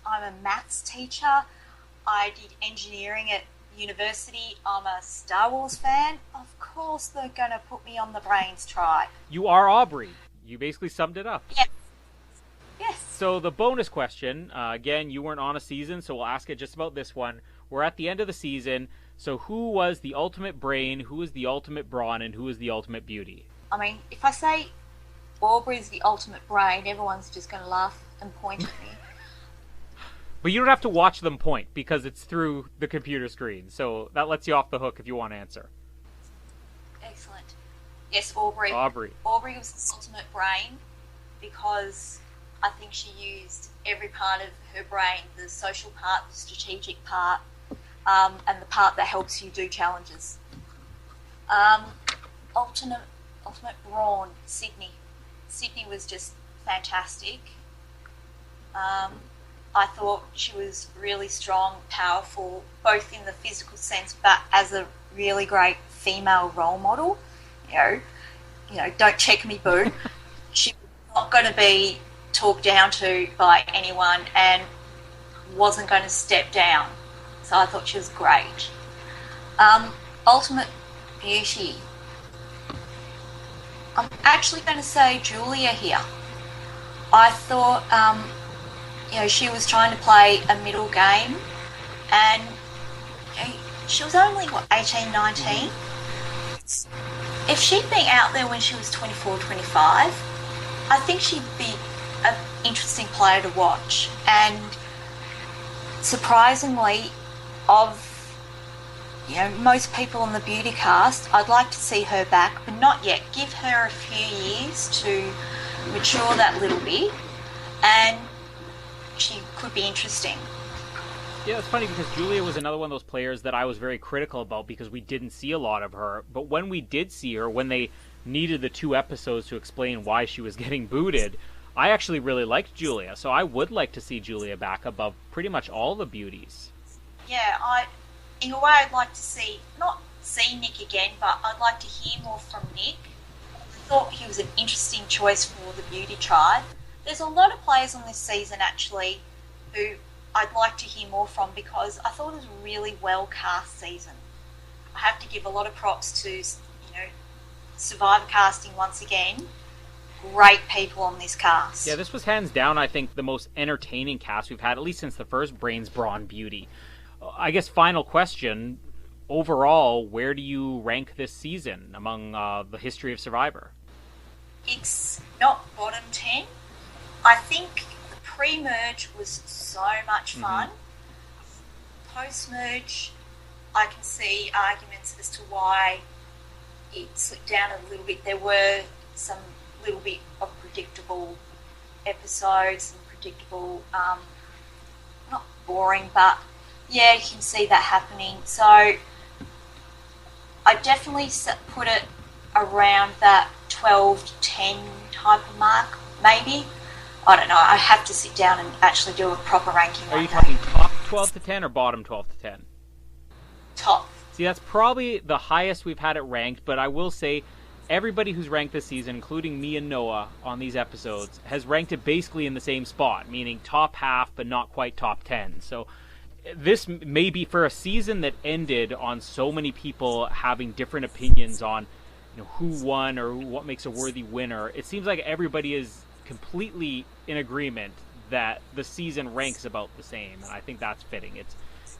I'm a maths teacher. I did engineering at university. I'm a Star Wars fan. Of course they're going to put me on the Brains tribe. You are Aubrey. You basically summed it up. Yes. Yes. So the bonus question, again, you weren't on a season, so we'll ask it just about this one. We're at the end of the season, so who was the ultimate Brain, who was the ultimate Brawn, and who was the ultimate Beauty? I mean, if I say Aubrey's the ultimate Brain, everyone's just going to laugh and point at me. But you don't have to watch them point, because it's through the computer screen, so that lets you off the hook if you want to answer. Excellent. Yes, Aubrey. Aubrey was the ultimate Brain because I think she used every part of her brain, the social part, the strategic part, and the part that helps you do challenges. Ultimate Brawn, Sydney. Sydney was just fantastic. I thought she was really strong, powerful, both in the physical sense, but as a really great female role model. Don't check me, boo. She was not going to be talked down to by anyone and wasn't going to step down. So I thought she was great. Ultimate Beauty. I'm actually going to say Julia here. I thought, she was trying to play a middle game and she was only, 18, 19? If she'd been out there when she was 24, 25, I think she'd be an interesting player to watch. And surprisingly, of you know, most people on the beauty cast, I'd like to see her back, but not yet. Give her a few years to mature that little bit, and she could be interesting. Yeah, it's funny because Julia was another one of those players that I was very critical about because we didn't see a lot of her. But when we did see her, when they needed the 2 episodes to explain why she was getting booted, I actually really liked Julia. So I would like to see Julia back above pretty much all the beauties. Yeah, in a way I'd like to not see Nick again, but I'd like to hear more from Nick. I thought he was an interesting choice for the beauty tribe. There's a lot of players on this season actually who I'd like to hear more from because I thought it was a really well cast season. I have to give a lot of props to, Survivor casting once again. Great people on this cast. Yeah, this was hands down, I think, the most entertaining cast we've had, at least since the first Brains, Brawn, Beauty. I guess final question, overall, where do you rank this season among the history of Survivor? It's not bottom 10. I think the pre-merge was so much fun. Post-merge, I can see arguments as to why it slipped down a little bit. There were some little bit of predictable episodes and predictable, not boring, but yeah, you can see that happening. So I definitely put it around that 12 to 10 type of mark, maybe. I don't know. I have to sit down and actually do a proper ranking. Are you talking top 12 to 10 or bottom 12 to 10? Top. See, that's probably the highest we've had it ranked, but I will say everybody who's ranked this season, including me and Noah on these episodes, has ranked it basically in the same spot, meaning top half but not quite top 10. So this may be for a season that ended on so many people having different opinions on who won or what makes a worthy winner. It seems like everybody is completely in agreement that the season ranks about the same, and I think that's fitting.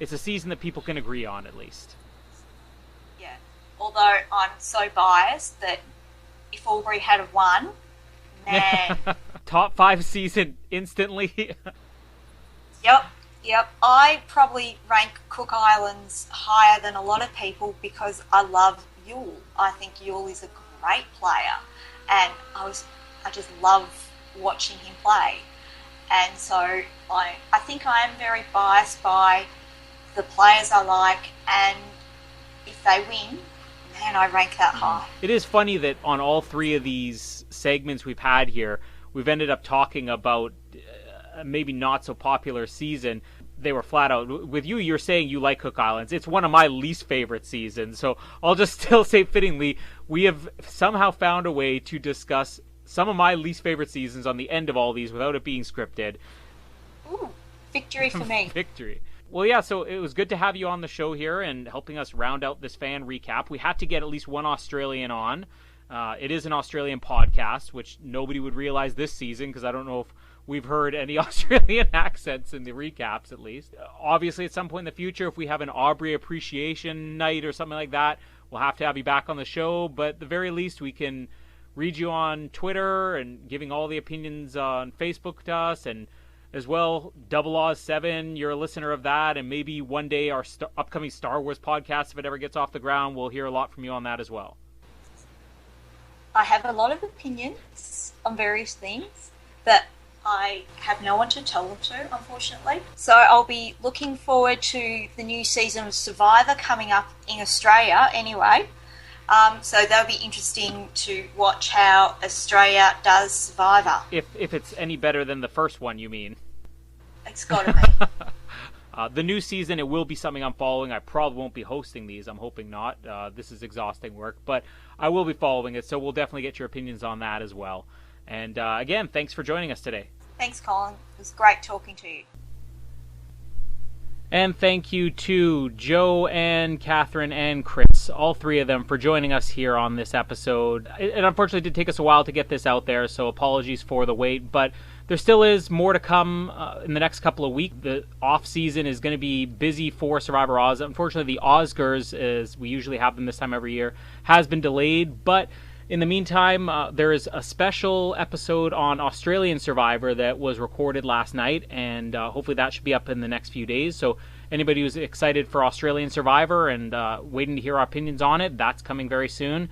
It's a season that people can agree on, at least. Yeah. Although I'm so biased that if Albury had won, man. Top 5 season instantly. Yep. I probably rank Cook Islands higher than a lot of people because I love Yule. I think Yule is a great player, and I just love watching him play. And so I think I am very biased by the players I like, and if they win, man, I rank that high. It is funny that on all 3 of these segments we've had here, we've ended up talking about maybe not so popular season. They were flat out. With you, you're saying you like Cook Islands. It's one of my least favorite seasons. So I'll just still say fittingly, we have somehow found a way to discuss some of my least favorite seasons on the end of all these without it being scripted. Ooh, victory for me. Victory. Well, yeah, so it was good to have you on the show here and helping us round out this fan recap. We had to get at least one Australian on. It is an Australian podcast, which nobody would realize this season because I don't know if we've heard any Australian accents in the recaps, at least. Obviously, at some point in the future, if we have an Aubrey appreciation night or something like that, we'll have to have you back on the show. But at the very least, we can read you on Twitter and giving all the opinions on Facebook to us, and as well, Double Oz 7, you're a listener of that, and maybe one day our upcoming Star Wars podcast, if it ever gets off the ground, we'll hear a lot from you on that as well. I have a lot of opinions on various things, but I have no one to tell them to, unfortunately. So I'll be looking forward to the new season of Survivor coming up in Australia anyway. So that'll be interesting to watch how Australia does Survivor. If it's any better than the first one, you mean? It's got to be. The new season, it will be something I'm following. I probably won't be hosting these. I'm hoping not. This is exhausting work, but I will be following it, so we'll definitely get your opinions on that as well. And again, thanks for joining us today. Thanks, Colin. It was great talking to you. And thank you to Joe and Catherine and Chris, all 3 of them, for joining us here on this episode. It unfortunately did take us a while to get this out there, so apologies for the wait, but there still is more to come in the next couple of weeks. The off-season is going to be busy for Survivor Oz. Unfortunately, the Oscars, as we usually have them this time every year, has been delayed, but In the meantime, there is a special episode on Australian Survivor that was recorded last night, and hopefully that should be up in the next few days. So anybody who's excited for Australian Survivor and waiting to hear our opinions on it, that's coming very soon.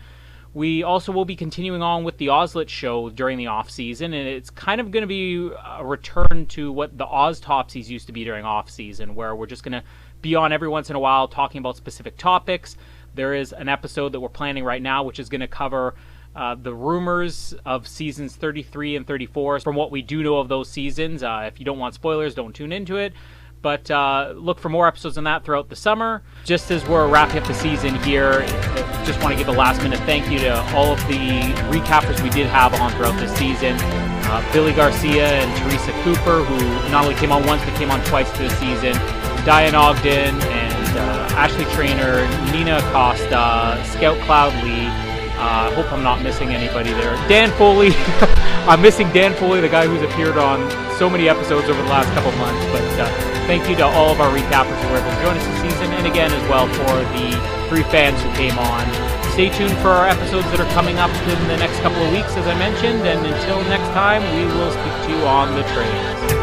We also will be continuing on with the Ozlet show during the off-season, and it's kind of going to be a return to what the Oztopsies used to be during off-season, where we're just going to be on every once in a while talking about specific topics. There is an episode that we're planning right now which is going to cover the rumors of seasons 33 and 34 from what we do know of those seasons. If you don't want spoilers, don't tune into it. But look for more episodes on that throughout the summer. Just as we're wrapping up the season here, just want to give a last-minute thank you to all of the recappers we did have on throughout this season. Billy Garcia and Teresa Cooper, who not only came on once, but came on twice this season. Diane Ogden and Ashley Traynor, Nina Acosta, Scout Cloud Lee. I hope I'm not missing anybody there. Dan Foley. I'm missing Dan Foley, the guy who's appeared on so many episodes over the last couple months. But thank you to all of our recappers who were able to join us this season. And again, as well, for the 3 fans who came on. Stay tuned for our episodes that are coming up in the next couple of weeks, as I mentioned. And until next time, we will speak to you on the trains.